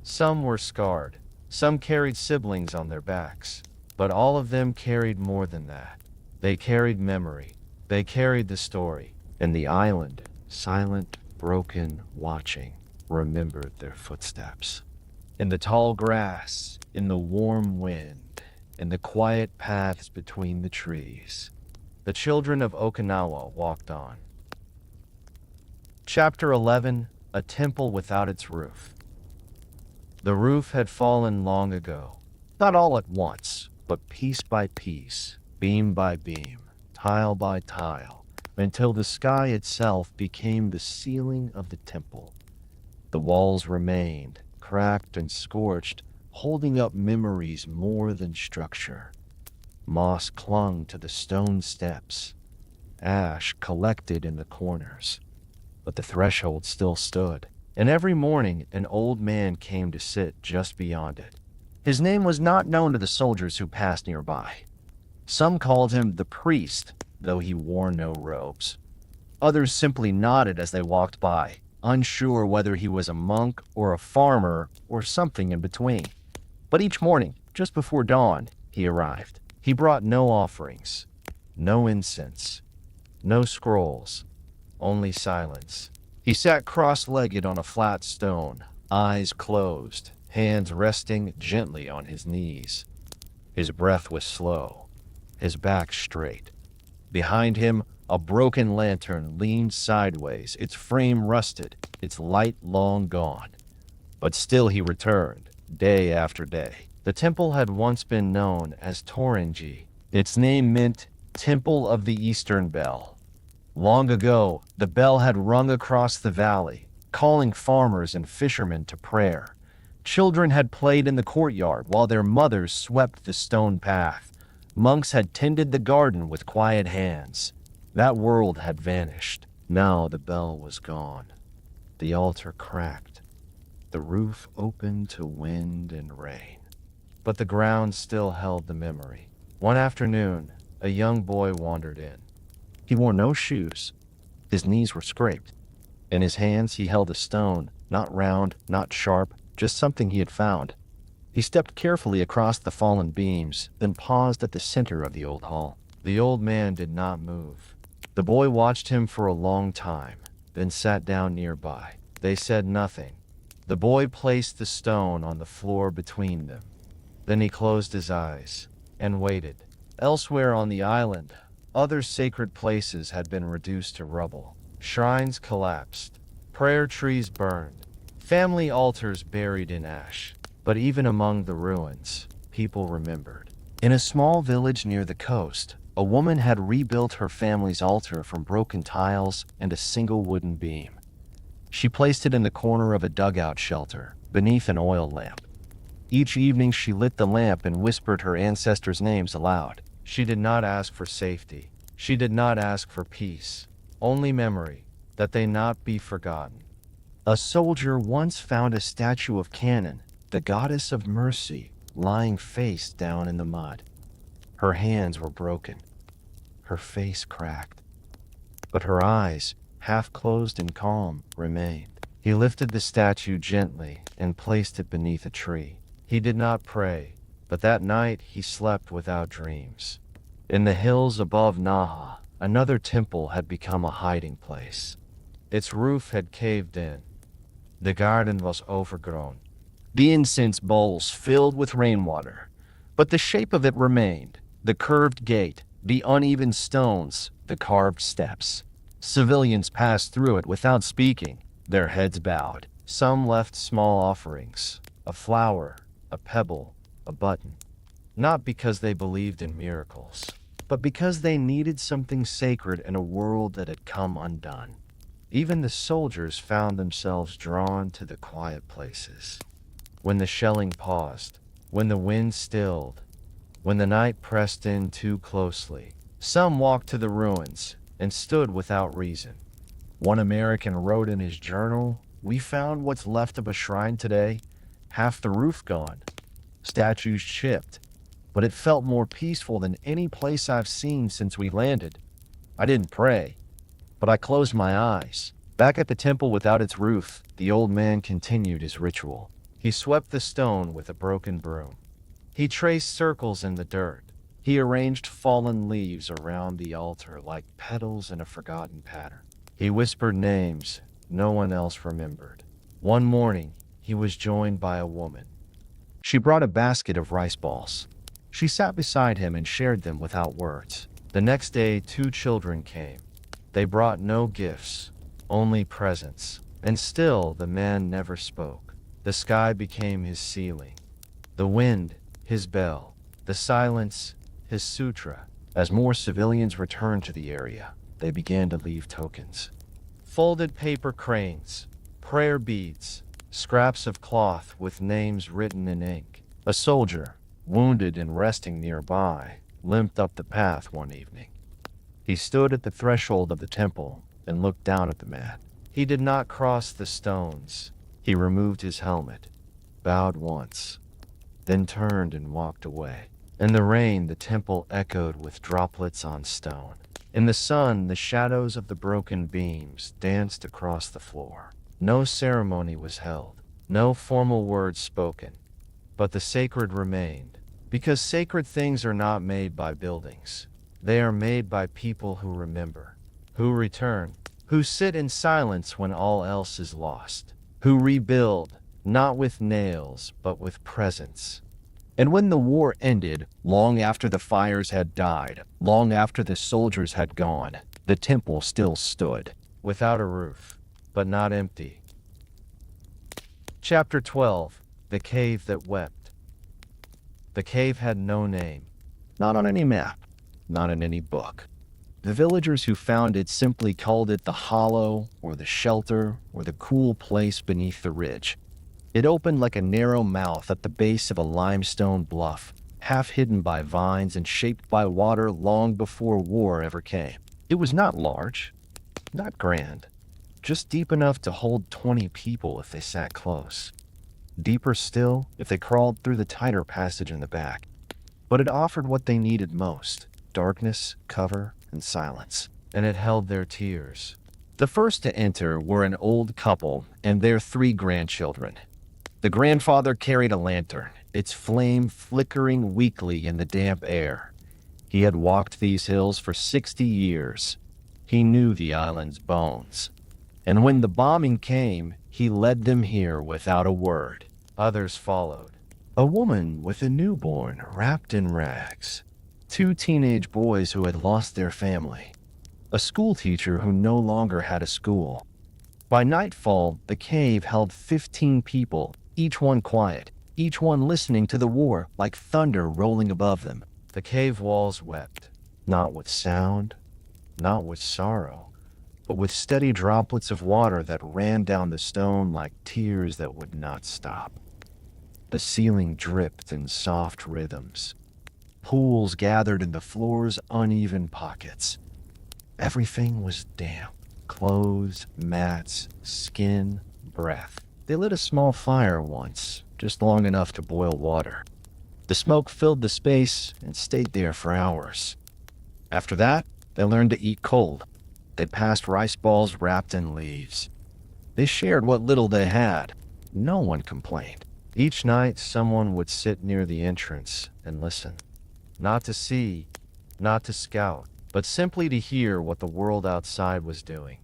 Speaker 1: Some were scarred, some carried siblings on their backs, but all of them carried more than that. They carried memory, they carried the story, and the island, silent, broken, watching, remembered their footsteps. In the tall grass, in the warm wind, in the quiet paths between the trees, the children of Okinawa walked on. Chapter 11: A Temple Without Its Roof. The roof had fallen long ago, not all at once, but piece by piece, beam by beam, tile by tile, until the sky itself became the ceiling of the temple. The walls remained, cracked and scorched, holding up memories more than structure. Moss clung to the stone steps. Ash collected in the corners. But the threshold still stood, and every morning an old man came to sit just beyond it. His name was not known to the soldiers who passed nearby. Some called him the priest, though he wore no robes. Others simply nodded as they walked by, unsure whether he was a monk or a farmer or something in between. But each morning, just before dawn, he arrived. He brought no offerings, no incense, no scrolls, only silence. He sat cross-legged on a flat stone, eyes closed, hands resting gently on his knees. His breath was slow, his back straight. Behind him, a broken lantern leaned sideways, its frame rusted, its light long gone. But still he returned, day after day. The temple had once been known as Torenji. Its name meant Temple of the Eastern Bell. Long ago, the bell had rung across the valley, calling farmers and fishermen to prayer. Children had played in the courtyard while their mothers swept the stone path. Monks had tended the garden with quiet hands. That world had vanished. Now the bell was gone. The altar cracked. The roof opened to wind and rain. But the ground still held the memory. One afternoon, a young boy wandered in. He wore no shoes. His knees were scraped. In his hands he held a stone, not round, not sharp, just something he had found. He stepped carefully across the fallen beams, then paused at the center of the old hall. The old man did not move. The boy watched him for a long time, then sat down nearby. They said nothing. The boy placed the stone on the floor between them. Then he closed his eyes and waited. Elsewhere on the island, other sacred places had been reduced to rubble. Shrines collapsed, prayer trees burned, family altars buried in ash. But even among the ruins, people remembered. In a small village near the coast, a woman had rebuilt her family's altar from broken tiles and a single wooden beam. She placed it in the corner of a dugout shelter, beneath an oil lamp. Each evening she lit the lamp and whispered her ancestors' names aloud. She did not ask for safety. She did not ask for peace. Only memory, that they not be forgotten. A soldier once found a statue of Cannon, the goddess of mercy, lying face down in the mud. Her hands were broken, her face cracked, but her eyes, half closed and calm, remained. He lifted the statue gently and placed it beneath a tree. He did not pray, but that night he slept without dreams. In the hills above Naha, another temple had become a hiding place. Its roof had caved in. The garden was overgrown. The incense bowls filled with rainwater, but the shape of it remained. The curved gate, the uneven stones, the carved steps. Civilians passed through it without speaking, their heads bowed. Some left small offerings, a flower, a pebble, a button. Not because they believed in miracles, but because they needed something sacred in a world that had come undone. Even the soldiers found themselves drawn to the quiet places. When the shelling paused, when the wind stilled, when the night pressed in too closely, some walked to the ruins and stood without reason. One American wrote in his journal, "We found what's left of a shrine today, half the roof gone, statues chipped, but it felt more peaceful than any place I've seen since we landed. I didn't pray, but I closed my eyes." Back at the temple without its roof, the old man continued his ritual. He swept the stone with a broken broom. He traced circles in the dirt. He arranged fallen leaves around the altar like petals in a forgotten pattern. He whispered names no one else remembered. One morning, he was joined by a woman. She brought a basket of rice balls. She sat beside him and shared them without words. The next day, 2 children came. They brought no gifts, only presents. And still, the man never spoke. The sky became his ceiling. The wind, his bell. The silence, his sutra. As more civilians returned to the area, they began to leave tokens. Folded paper cranes, prayer beads, scraps of cloth with names written in ink. A soldier, wounded and resting nearby, limped up the path one evening. He stood at the threshold of the temple and looked down at the man. He did not cross the stones. He removed his helmet, bowed once, then turned and walked away. In the rain, the temple echoed with droplets on stone. In the sun, the shadows of the broken beams danced across the floor. No ceremony was held, no formal words spoken, but the sacred remained. Because sacred things are not made by buildings. They are made by people who remember, who return, who sit in silence when all else is lost, who rebuild, not with nails, but with presence. And when the war ended, long after the fires had died, long after the soldiers had gone, the temple still stood, without a roof, but not empty. Chapter 12. The Cave That Wept. The cave had no name, not on any map, not in any book. The villagers who found it simply called it the hollow, or the shelter, or the cool place beneath the ridge. It opened like a narrow mouth at the base of a limestone bluff, half hidden by vines and shaped by water long before war ever came. It was not large, not grand, just deep enough to hold 20 people if they sat close. Deeper still if they crawled through the tighter passage in the back. But it offered what they needed most: darkness, cover, and silence. And it held their tears. The first to enter were an old couple and their 3 grandchildren. The grandfather carried a lantern, its flame flickering weakly in the damp air. He had walked these hills for 60 years. He knew the island's bones. And when the bombing came, he led them here without a word. Others followed. A woman with a newborn wrapped in rags. 2 teenage boys who had lost their family. A schoolteacher who no longer had a school. By nightfall, the cave held 15 people, each one quiet, each one listening to the war like thunder rolling above them. The cave walls wept, not with sound, not with sorrow, but with steady droplets of water that ran down the stone like tears that would not stop. The ceiling dripped in soft rhythms. Pools gathered in the floor's uneven pockets. Everything was damp. Clothes, mats, skin, breath. They lit a small fire once, just long enough to boil water. The smoke filled the space and stayed there for hours. After that, they learned to eat cold. They passed rice balls wrapped in leaves. They shared what little they had. No one complained. Each night, someone would sit near the entrance and listen. Not to see, not to scout, but simply to hear what the world outside was doing.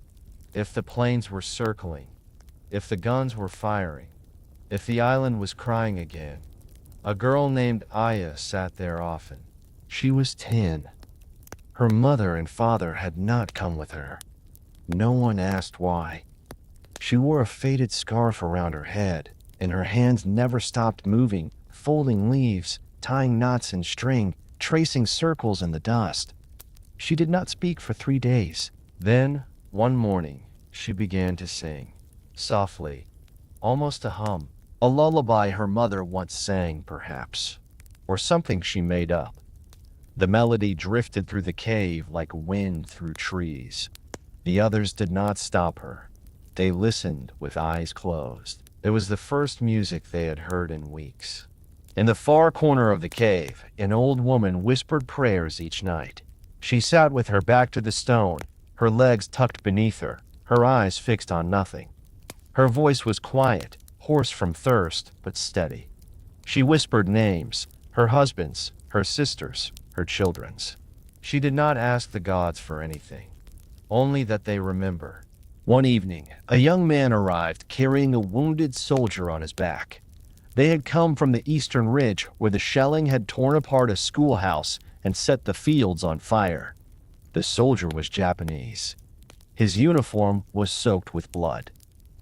Speaker 1: If the planes were circling, if the guns were firing, if the island was crying again. A girl named Aya sat there often. She was 10. Her mother and father had not come with her. No one asked why. She wore a faded scarf around her head, and her hands never stopped moving, folding leaves, tying knots in string, tracing circles in the dust. She did not speak for 3 days. Then, one morning, she began to sing, softly, almost a hum, a lullaby her mother once sang, perhaps, or something she made up. The melody drifted through the cave like wind through trees. The others did not stop her. They listened with eyes closed. It was the first music they had heard in weeks. In the far corner of the cave, an old woman whispered prayers each night. She sat with her back to the stone, her legs tucked beneath her eyes fixed on nothing. Her voice was quiet, hoarse from thirst, but steady. She whispered names, her husband's, her sister's, her children's. She did not ask the gods for anything, only that they remember. One evening, a young man arrived carrying a wounded soldier on his back. They had come from the eastern ridge where the shelling had torn apart a schoolhouse and set the fields on fire. The soldier was Japanese. His uniform was soaked with blood.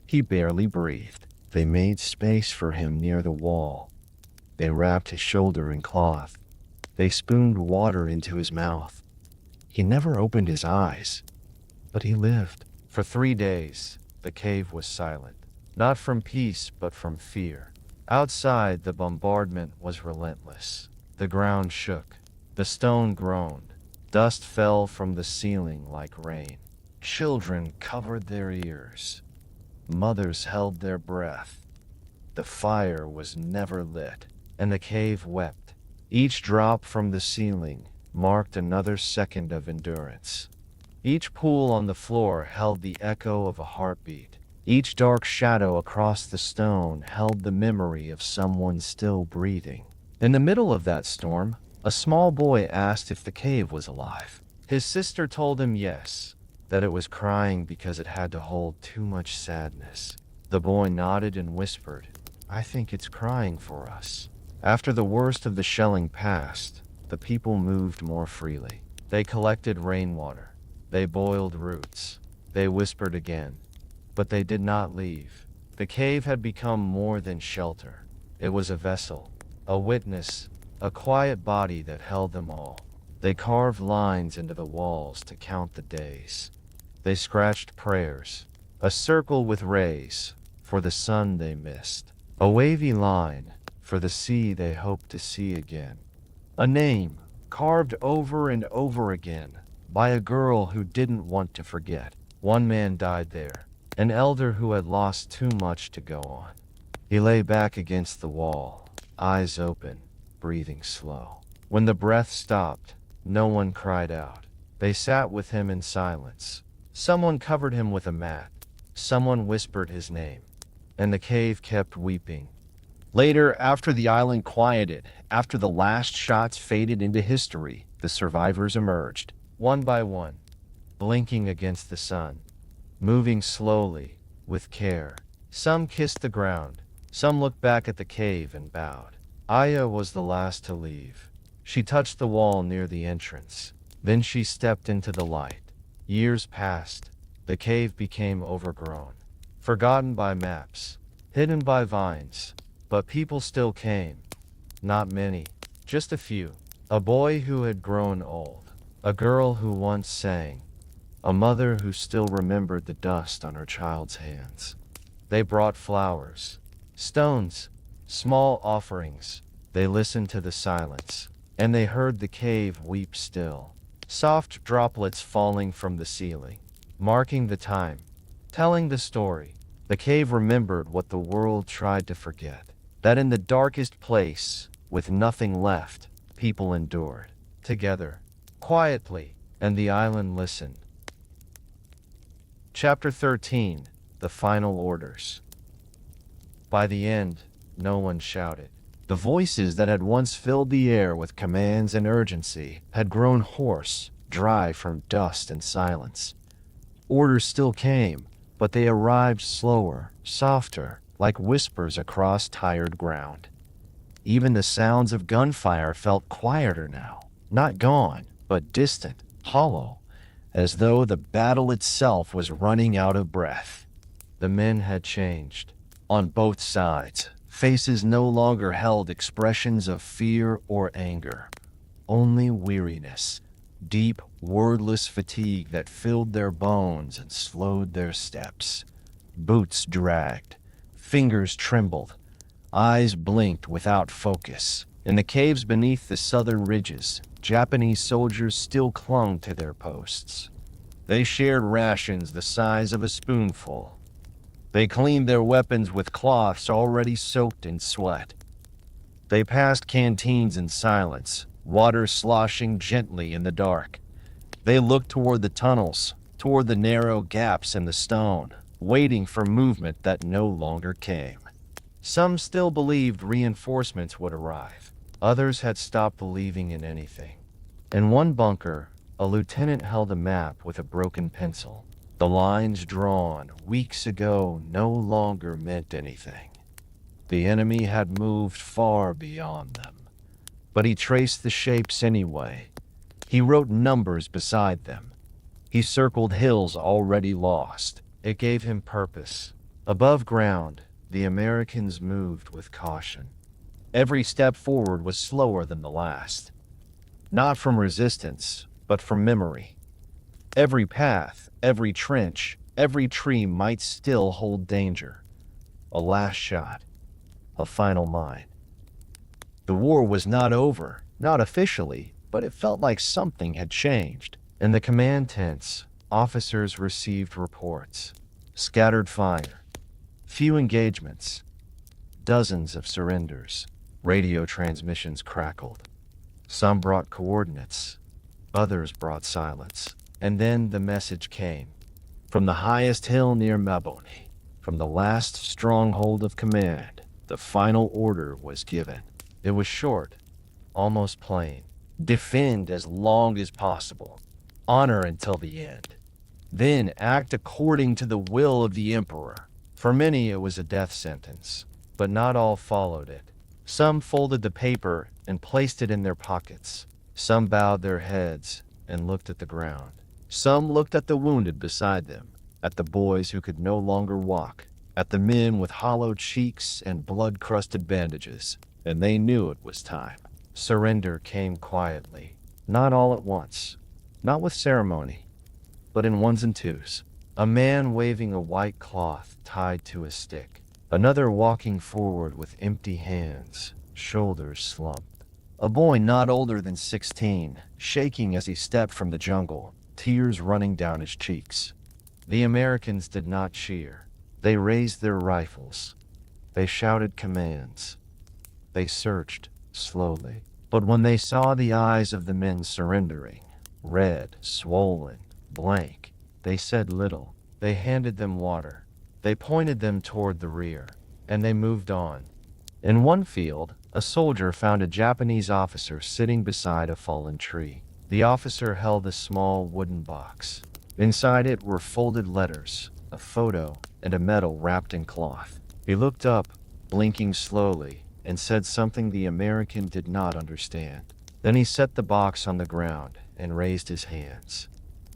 Speaker 1: He barely breathed. They made space for him near the wall. They wrapped his shoulder in cloth. They spooned water into his mouth. He never opened his eyes, but he lived. For 3 days, the cave was silent, not from peace but from fear. Outside, the bombardment was relentless. The ground shook. The stone groaned. Dust fell from the ceiling like rain. Children covered their ears. Mothers held their breath. The fire was never lit, and the cave wept. Each drop from the ceiling marked another second of endurance. Each pool on the floor held the echo of a heartbeat. Each dark shadow across the stone held the memory of someone still breathing. In the middle of that storm, a small boy asked if the cave was alive. His sister told him yes, that it was crying because it had to hold too much sadness. The boy nodded and whispered, "I think it's crying for us." After the worst of the shelling passed, the people moved more freely. They collected rainwater. They boiled roots. They whispered again. But they did not leave. The cave had become more than shelter. It was a vessel, a witness, a quiet body that held them all. They carved lines into the walls to count the days. They scratched prayers, a circle with rays for the sun they missed, a wavy line for the sea they hoped to see again, a name carved over and over again by a girl who didn't want to forget. One man died there, an elder who had lost too much to go on. He lay back against the wall, eyes open, breathing slow. When the breath stopped, no one cried out. They sat with him in silence. Someone covered him with a mat. Someone whispered his name. And the cave kept weeping. Later, after the island quieted, after the last shots faded into history, the survivors emerged, one by one, blinking against the sun, moving slowly, with care. Some kissed the ground. Some looked back at the cave and bowed. Aya was the last to leave. She touched the wall near the entrance. Then she stepped into the light. Years passed. The cave became overgrown, forgotten by maps, hidden by vines. But people still came. Not many, just a few. A boy who had grown old. A girl who once sang. A mother who still remembered the dust on her child's hands. They brought flowers, stones, small offerings. They listened to the silence, and they heard the cave weep still. Soft droplets falling from the ceiling, marking the time, telling the story. The cave remembered what the world tried to forget. That in the darkest place, with nothing left, people endured, together, quietly, and the island listened. Chapter 13, The Final Orders. By the end, no one shouted. The voices that had once filled the air with commands and urgency had grown hoarse, dry from dust and silence. Orders still came, but they arrived slower, softer, like whispers across tired ground. Even the sounds of gunfire felt quieter now, not gone, but distant, hollow, as though the battle itself was running out of breath. The men had changed. On both sides, faces no longer held expressions of fear or anger, only weariness, deep, wordless fatigue that filled their bones and slowed their steps. Boots dragged. Fingers trembled. Eyes blinked without focus. In the caves beneath the southern ridges, Japanese soldiers still clung to their posts. They shared rations the size of a spoonful. They cleaned their weapons with cloths already soaked in sweat. They passed canteens in silence, water sloshing gently in the dark. They looked toward the tunnels, toward the narrow gaps in the stone, waiting for movement that no longer came. Some still believed reinforcements would arrive. Others had stopped believing in anything. In one bunker, a lieutenant held a map with a broken pencil. The lines drawn weeks ago no longer meant anything. The enemy had moved far beyond them. But he traced the shapes anyway. He wrote numbers beside them. He circled hills already lost. It gave him purpose. Above ground, the Americans moved with caution. Every step forward was slower than the last. Not from resistance, but from memory. Every path, every trench, every tree might still hold danger. A last shot. A final mine. The war was not over, not officially, but it felt like something had changed. In the command tents, officers received reports. Scattered fire. Few engagements. Dozens of surrenders. Radio transmissions crackled. Some brought coordinates. Others brought silence. And then the message came. From the highest hill near Maboni, from the last stronghold of command, the final order was given. It was short, almost plain. Defend as long as possible. Honor until the end. Then act according to the will of the Emperor. For many it was a death sentence, but not all followed it. Some folded the paper and placed it in their pockets. Some bowed their heads and looked at the ground. Some looked at the wounded beside them, at the boys who could no longer walk, at the men with hollow cheeks and blood-crusted bandages, and they knew it was time. Surrender came quietly, not all at once, not with ceremony, but in ones and twos. A man waving a white cloth tied to a stick. Another walking forward with empty hands, shoulders slumped. A boy not older than 16, shaking as he stepped from the jungle, tears running down his cheeks. The Americans did not cheer. They raised their rifles. They shouted commands. They searched, slowly. But when they saw the eyes of the men surrendering, red, swollen, blank, they said little. They handed them water. They pointed them toward the rear, and they moved on. In one field, a soldier found a Japanese officer sitting beside a fallen tree. The officer held a small wooden box. Inside it were folded letters, a photo, and a medal wrapped in cloth. He looked up, blinking slowly, and said something the American did not understand. Then he set the box on the ground and raised his hands.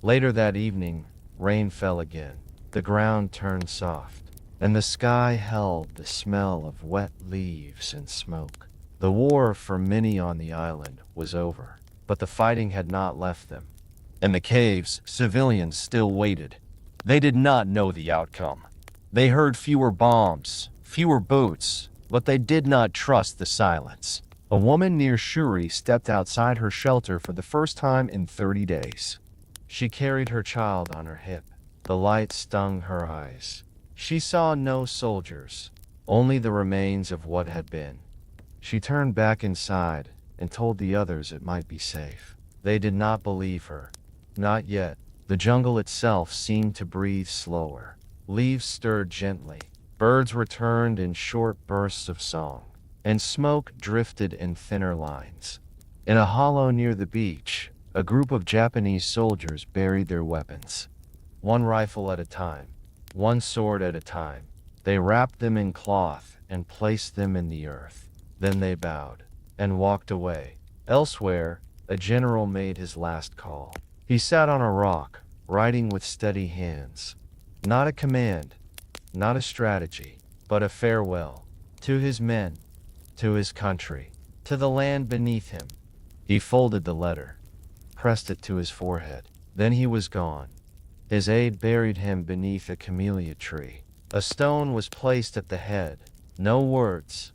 Speaker 1: Later that evening, rain fell again. The ground turned soft, and the sky held the smell of wet leaves and smoke. The war for many on the island was over, but the fighting had not left them. In the caves, civilians still waited. They did not know the outcome. They heard fewer bombs, fewer boots, but they did not trust the silence. A woman near Shuri stepped outside her shelter for the first time in 30 days. She carried her child on her hip. The light stung her eyes. She saw no soldiers, only the remains of what had been. She turned back inside and told the others it might be safe. They did not believe her. Not yet. The jungle itself seemed to breathe slower. Leaves stirred gently. Birds returned in short bursts of song, and smoke drifted in thinner lines. In a hollow near the beach, a group of Japanese soldiers buried their weapons. One rifle at a time, one sword at a time. They wrapped them in cloth and placed them in the earth. Then they bowed and walked away. Elsewhere, a general made his last call. He sat on a rock, writing with steady hands. Not a command, not a strategy, but a farewell. To his men, to his country, to the land beneath him. He folded the letter, pressed it to his forehead. Then he was gone. His aide buried him beneath a camellia tree. A stone was placed at the head. No words,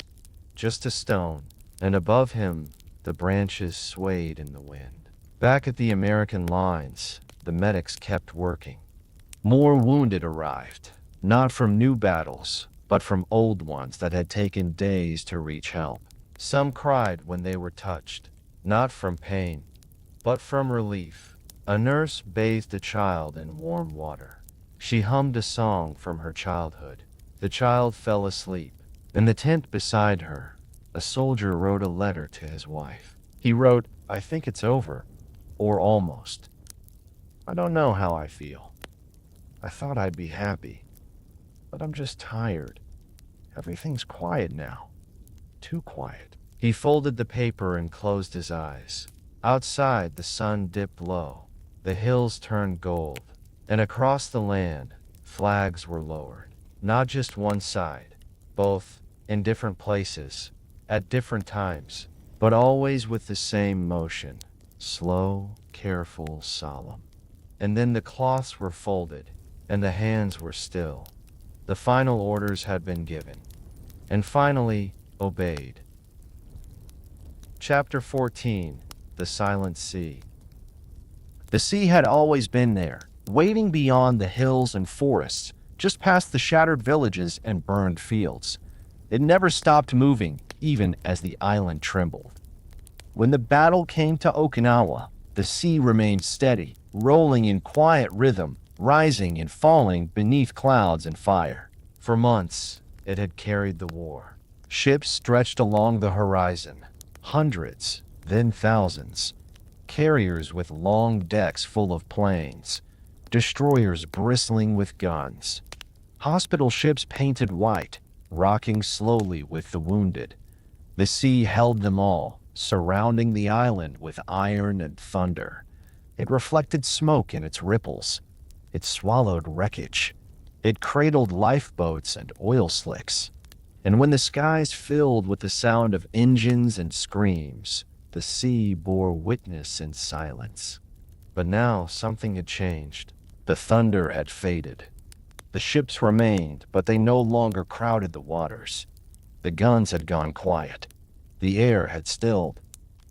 Speaker 1: just a stone. And above him, the branches swayed in the wind. Back at the American lines, the medics kept working. More wounded arrived, not from new battles, but from old ones that had taken days to reach help. Some cried when they were touched, not from pain, but from relief. A nurse bathed a child in warm water. She hummed a song from her childhood. The child fell asleep, In the tent beside her, a soldier wrote a letter to his wife. He wrote, "I think it's over, or almost. I don't know how I feel. I thought I'd be happy, but I'm just tired. Everything's quiet now. Too quiet." He folded the paper and closed his eyes. Outside, the sun dipped low. The hills turned gold, and across the land, flags were lowered. Not just one side, both, in different places, at different times, but always with the same motion, slow, careful, solemn. And then the cloths were folded, and the hands were still. The final orders had been given, and finally obeyed. Chapter 14. The Silent Sea. The sea had always been there, waiting beyond the hills and forests, just past the shattered villages and burned fields. It never stopped moving, even as the island trembled. When the battle came to Okinawa, the sea remained steady, rolling in quiet rhythm, rising and falling beneath clouds and fire. For months, it had carried the war. Ships stretched along the horizon, hundreds, then thousands. Carriers with long decks full of planes, destroyers bristling with guns. Hospital ships painted white, rocking slowly with the wounded. The sea held them all, surrounding the island with iron and thunder. It reflected smoke in its ripples. It swallowed wreckage. It cradled lifeboats and oil slicks. And when the skies filled with the sound of engines and screams, the sea bore witness in silence. But now something had changed. The thunder had faded. The ships remained, but they no longer crowded the waters. The guns had gone quiet. The air had stilled.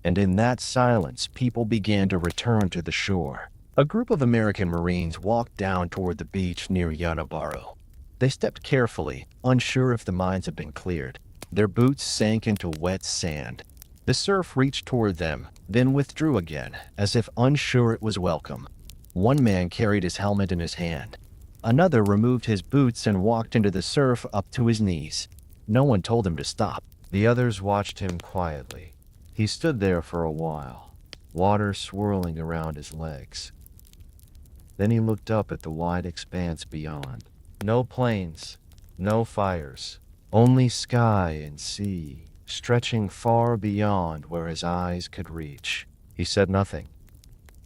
Speaker 1: And in that silence, people began to return to the shore. A group of American Marines walked down toward the beach near Yanabaru. They stepped carefully, unsure if the mines had been cleared. Their boots sank into wet sand. The surf reached toward them, then withdrew again, as if unsure it was welcome. One man carried his helmet in his hand. Another removed his boots and walked into the surf up to his knees. No one told him to stop. The others watched him quietly. He stood there for a while, water swirling around his legs. Then he looked up at the wide expanse beyond. No planes, no fires, only sky and sea, stretching far beyond where his eyes could reach. He said nothing.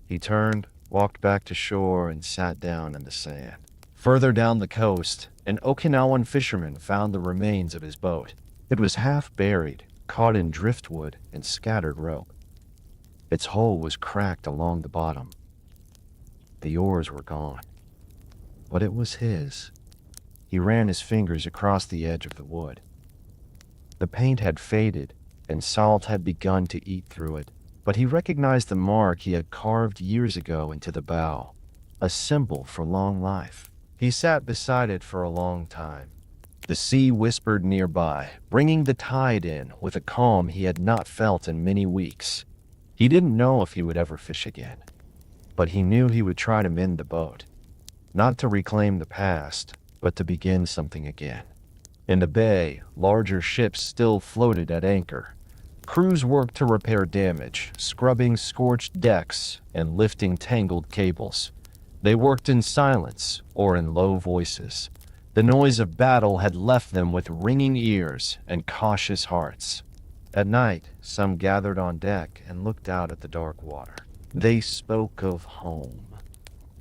Speaker 1: He turned, walked back to shore, and sat down in the sand. Further down the coast, an Okinawan fisherman found the remains of his boat. It was half buried, caught in driftwood and scattered rope. Its hull was cracked along the bottom. The oars were gone, but it was his. He ran his fingers across the edge of the wood. The paint had faded, and salt had begun to eat through it, but he recognized the mark he had carved years ago into the bow, a symbol for long life. He sat beside it for a long time. The sea whispered nearby, bringing the tide in with a calm he had not felt in many weeks. He didn't know if he would ever fish again, but he knew he would try to mend the boat, not to reclaim the past, but to begin something again. In the bay, larger ships still floated at anchor. Crews worked to repair damage, scrubbing scorched decks and lifting tangled cables. They worked in silence or in low voices. The noise of battle had left them with ringing ears and cautious hearts. At night, some gathered on deck and looked out at the dark water. They spoke of home,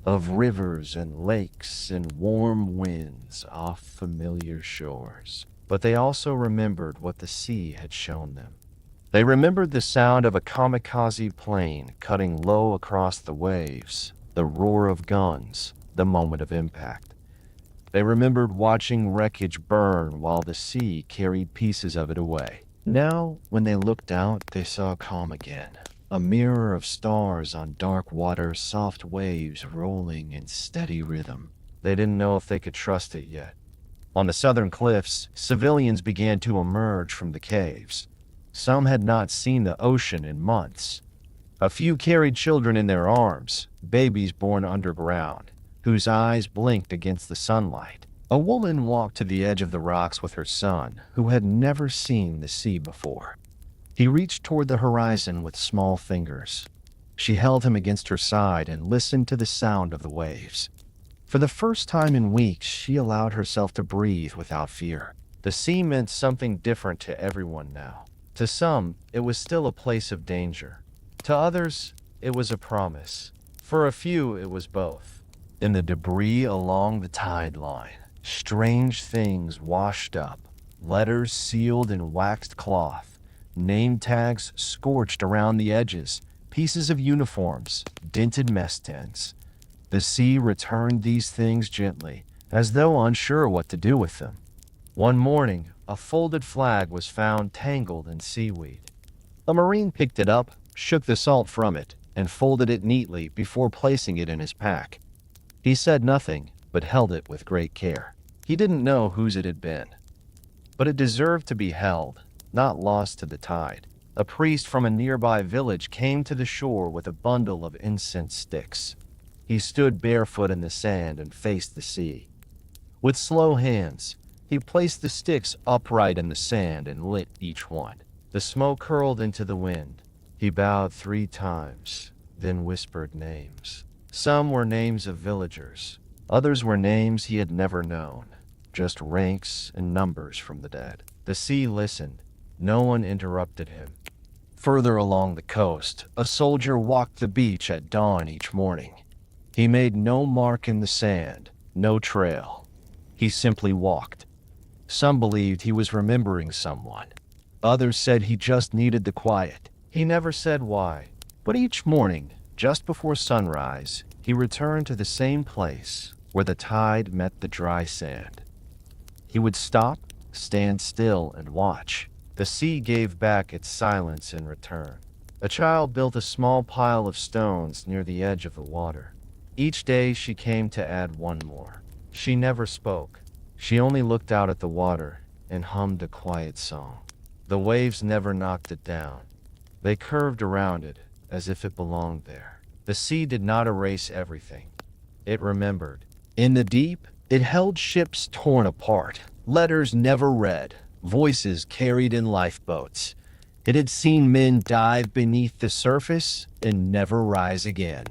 Speaker 1: of rivers and lakes and warm winds off familiar shores. But they also remembered what the sea had shown them. They remembered the sound of a kamikaze plane cutting low across the waves, the roar of guns, the moment of impact. They remembered watching wreckage burn while the sea carried pieces of it away. Now, when they looked out, they saw calm again. A mirror of stars on dark water, soft waves rolling in steady rhythm. They didn't know if they could trust it yet. On the southern cliffs, civilians began to emerge from the caves. Some had not seen the ocean in months. A few carried children in their arms, babies born underground, whose eyes blinked against the sunlight. A woman walked to the edge of the rocks with her son, who had never seen the sea before. He reached toward the horizon with small fingers. She held him against her side and listened to the sound of the waves. For the first time in weeks, she allowed herself to breathe without fear. The sea meant something different to everyone now. To some, it was still a place of danger. To others, it was a promise. For a few, it was both. In the debris along the tide line, strange things washed up, letters sealed in waxed cloth, name tags scorched around the edges, pieces of uniforms, dented mess tins. The sea returned these things gently, as though unsure what to do with them. One morning, a folded flag was found tangled in seaweed. A Marine picked it up, shook the salt from it, and folded it neatly before placing it in his pack. He said nothing, but held it with great care. He didn't know whose it had been, but it deserved to be held, not lost to the tide. A priest from a nearby village came to the shore with a bundle of incense sticks. He stood barefoot in the sand and faced the sea. With slow hands, he placed the sticks upright in the sand and lit each one. The smoke curled into the wind. He bowed 3 times, then whispered names. Some were names of villagers. Others were names he had never known, just ranks and numbers from the dead. The sea listened. No one interrupted him. Further along the coast, a soldier walked the beach at dawn each morning. He made no mark in the sand, no trail. He simply walked. Some believed he was remembering someone. Others said he just needed the quiet. He never said why. But each morning, just before sunrise, he returned to the same place where the tide met the dry sand. He would stop, stand still, and watch. The sea gave back its silence in return. A child built a small pile of stones near the edge of the water. Each day she came to add one more. She never spoke. She only looked out at the water and hummed a quiet song. The waves never knocked it down. They curved around it as if it belonged there. The sea did not erase everything. It remembered. In the deep, it held ships torn apart, letters never read, voices carried in lifeboats. It had seen men dive beneath the surface and never rise again.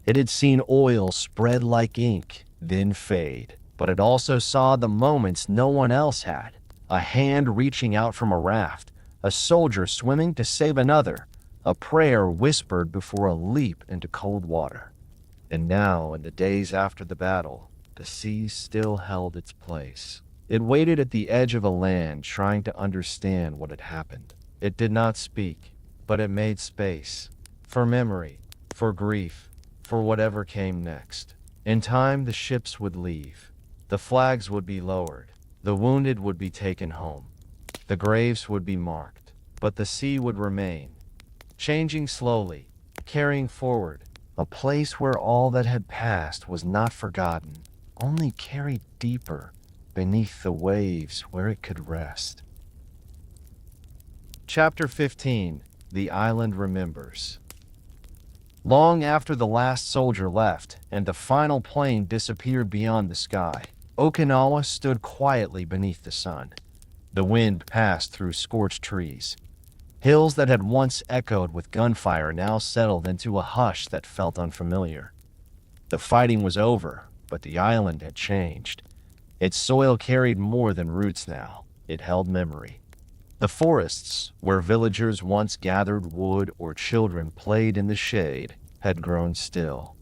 Speaker 1: It had seen oil spread like ink, then fade. But it also saw the moments no one else had. A hand reaching out from a raft, a soldier swimming to save another, a prayer whispered before a leap into cold water. And now, in the days after the battle, the sea still held its place. It waited at the edge of a land trying to understand what had happened. It did not speak, but it made space. For memory, for grief, for whatever came next. In time, the ships would leave. The flags would be lowered. The wounded would be taken home. The graves would be marked. But the sea would remain, changing slowly, carrying forward, a place where all that had passed was not forgotten, only carried deeper beneath the waves where it could rest. Chapter 15. The Island Remembers. Long after the last soldier left and the final plane disappeared beyond the sky, Okinawa stood quietly beneath the sun. The wind passed through scorched trees. Hills that had once echoed with gunfire now settled into a hush that felt unfamiliar. The fighting was over, but the island had changed. Its soil carried more than roots now. It held memory. The forests, where villagers once gathered wood or children played in the shade, had grown still.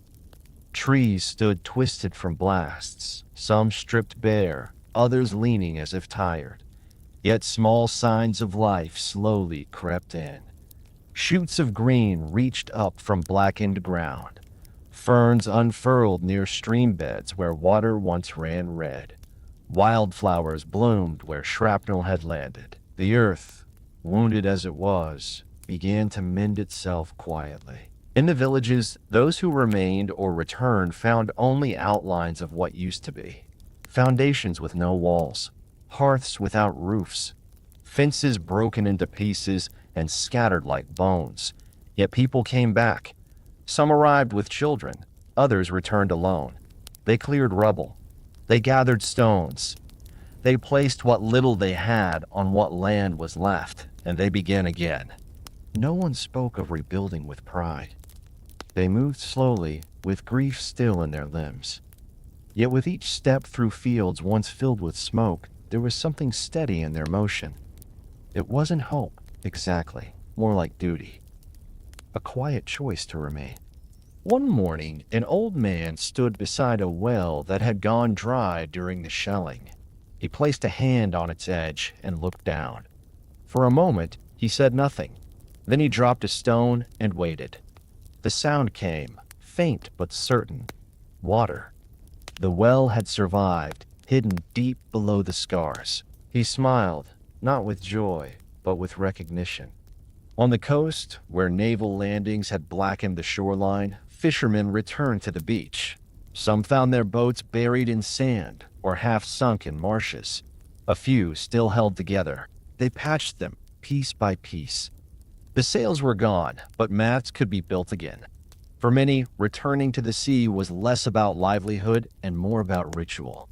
Speaker 1: Trees stood twisted from blasts, some stripped bare, others leaning as if tired. Yet small signs of life slowly crept in. Shoots of green reached up from blackened ground. Ferns unfurled near stream beds where water once ran red. Wildflowers bloomed where shrapnel had landed. The earth, wounded as it was, began to mend itself quietly. In the villages, those who remained or returned found only outlines of what used to be. Foundations with no walls, hearths without roofs, fences broken into pieces and scattered like bones. Yet people came back. Some arrived with children, others returned alone. They cleared rubble, They gathered stones. They placed what little they had on what land was left, and they began again. No one spoke of rebuilding with pride. They moved slowly, with grief still in their limbs. Yet with each step through fields once filled with smoke, there was something steady in their motion. It wasn't hope, exactly, more like duty. A quiet choice to remain. One morning, an old man stood beside a well that had gone dry during the shelling. He placed a hand on its edge and looked down. For a moment, he said nothing. Then he dropped a stone and waited. The sound came, faint but certain. Water. The well had survived, hidden deep below the scars. He smiled, not with joy, but with recognition. On the coast, where naval landings had blackened the shoreline, fishermen returned to the beach. Some found their boats buried in sand or half sunk in marshes. A few still held together. They patched them, piece by piece. The sails were gone, but mats could be built again. For many, returning to the sea was less about livelihood and more about ritual.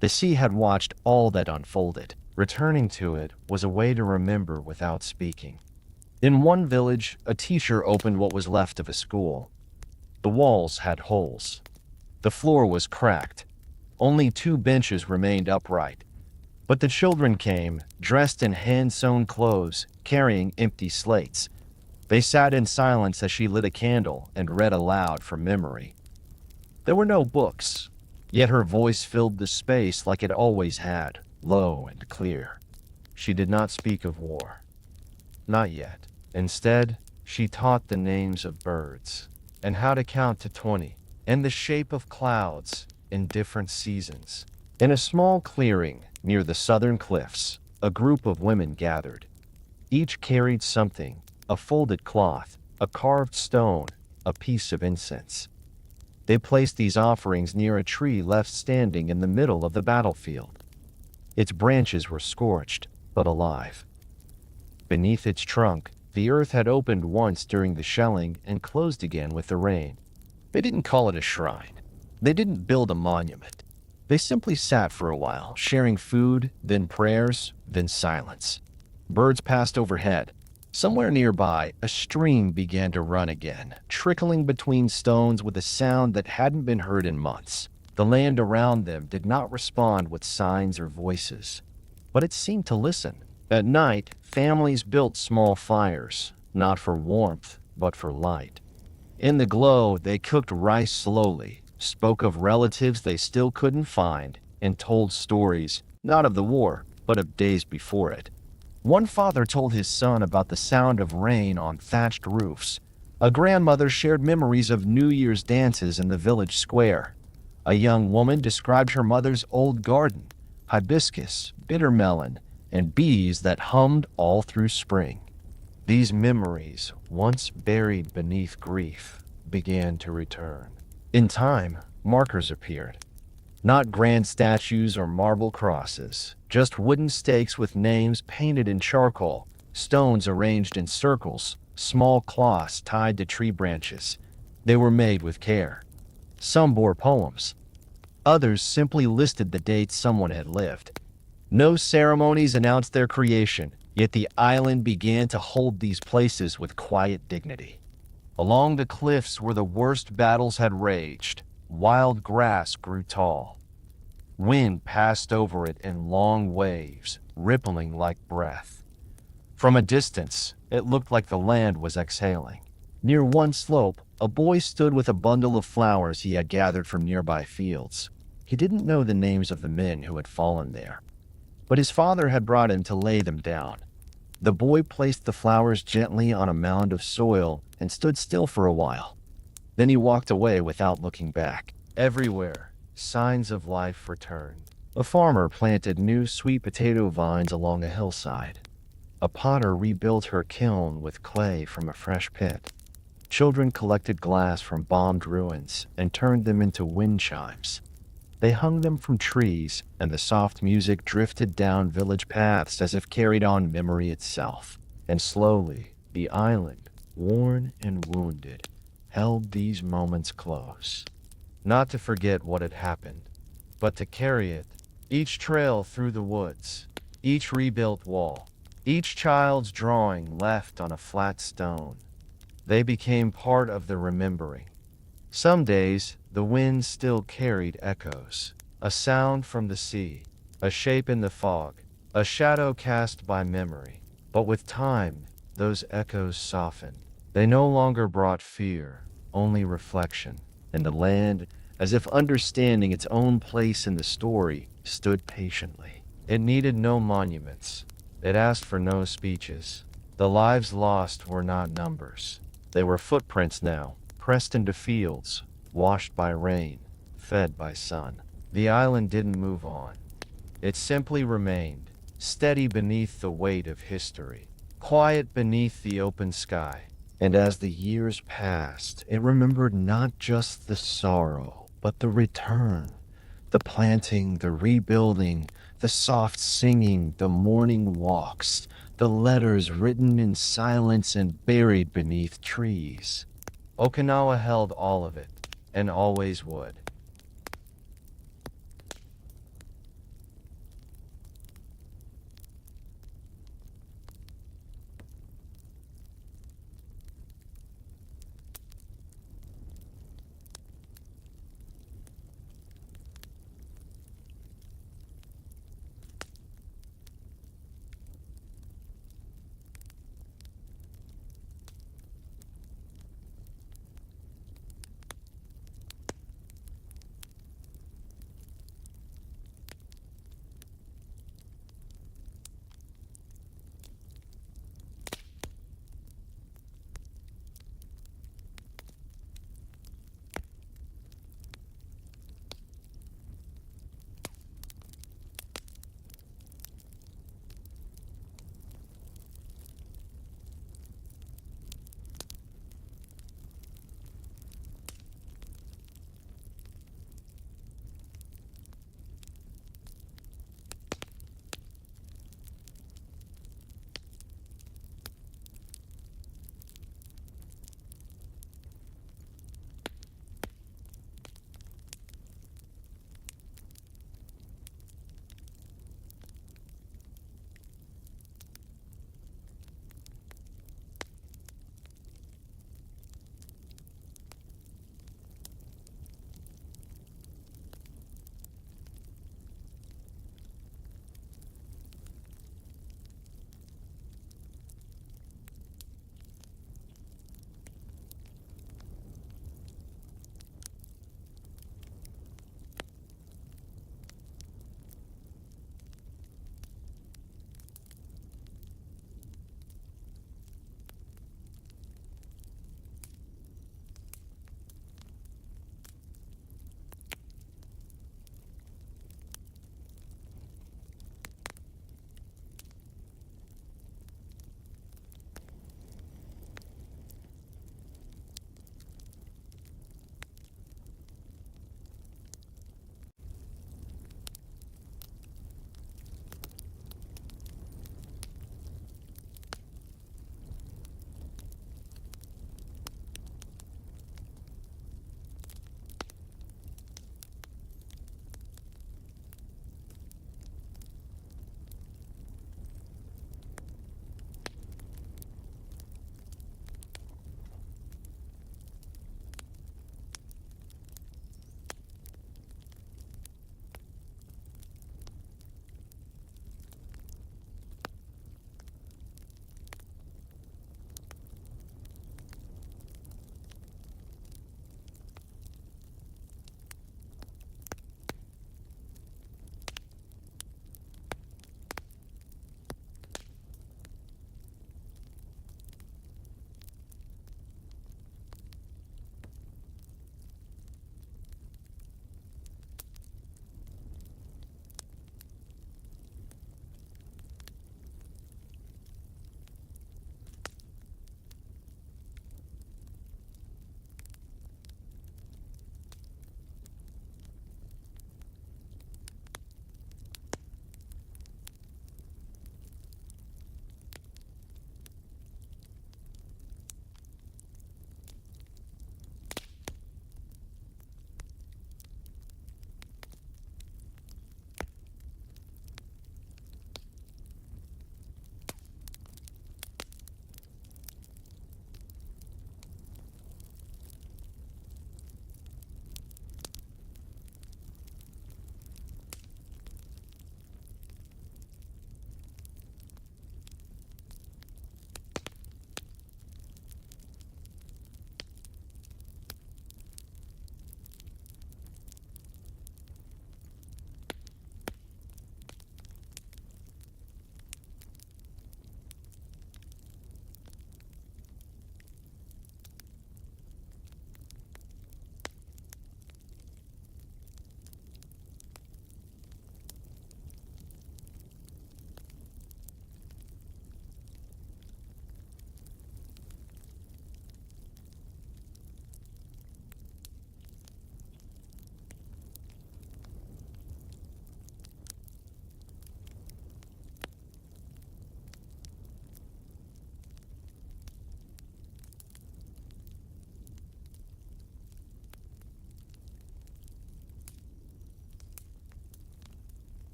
Speaker 1: The sea had watched all that unfolded. Returning to it was a way to remember without speaking. In one village, a teacher opened what was left of a school. The walls had holes. The floor was cracked. Only 2 benches remained upright. But the children came, dressed in hand-sewn clothes, carrying empty slates. They sat in silence as she lit a candle and read aloud from memory. There were no books, yet her voice filled the space like it always had, low and clear. She did not speak of war. Not yet. Instead, she taught the names of birds, and how to count to 20, and the shape of clouds in different seasons. In a small clearing near the southern cliffs, a group of women gathered. Each carried something, a folded cloth, a carved stone, a piece of incense. They placed these offerings near a tree left standing in the middle of the battlefield. Its branches were scorched, but alive. Beneath its trunk, the earth had opened once during the shelling and closed again with the rain. They didn't call it a shrine. They didn't build a monument. They simply sat for a while, sharing food, then prayers, then silence. Birds passed overhead. Somewhere nearby, a stream began to run again, trickling between stones with a sound that hadn't been heard in months. The land around them did not respond with signs or voices, but it seemed to listen. At night, families built small fires, not for warmth, but for light. In the glow, they cooked rice slowly, spoke of relatives they still couldn't find, and told stories, not of the war, but of days before it. One father told his son about the sound of rain on thatched roofs. A grandmother shared memories of New Year's dances in the village square. A young woman described her mother's old garden, hibiscus, bitter melon, and bees that hummed all through spring. These memories, once buried beneath grief, began to return. In time, markers appeared. Not grand statues or marble crosses, just wooden stakes with names painted in charcoal, stones arranged in circles, small cloths tied to tree branches. They were made with care. Some bore poems. Others simply listed the dates someone had lived. No ceremonies announced their creation, yet the island began to hold these places with quiet dignity. Along the cliffs where the worst battles had raged, wild grass grew tall. Wind passed over it in long waves, rippling like breath. From a distance, it looked like the land was exhaling. Near one slope, a boy stood with a bundle of flowers he had gathered from nearby fields. He didn't know the names of the men who had fallen there, but his father had brought him to lay them down. The boy placed the flowers gently on a mound of soil and stood still for a while. Then he walked away without looking back. Everywhere, signs of life returned. A farmer planted new sweet potato vines along a hillside. A potter rebuilt her kiln with clay from a fresh pit. Children collected glass from bombed ruins and turned them into wind chimes. They hung them from trees, and the soft music drifted down village paths as if carried on memory itself. And slowly, the island, worn and wounded, held these moments close. Not to forget what had happened, but to carry it, each trail through the woods, each rebuilt wall, each child's drawing left on a flat stone, they became part of the remembering. Some days, the wind still carried echoes, a sound from the sea, a shape in the fog, a shadow cast by memory. But with time, those echoes softened. They no longer brought fear, only reflection. And the land, as if understanding its own place in the story, stood patiently. It needed no monuments. It asked for no speeches. The lives lost were not numbers. They were footprints now, pressed into fields, washed by rain, fed by sun. The island didn't move on. It simply remained, steady beneath the weight of history, quiet beneath the open sky. And as the years passed, it remembered not just the sorrow, but the return, the planting, the rebuilding, the soft singing, the morning walks, the letters written in silence and buried beneath trees. Okinawa held all of it, and always would.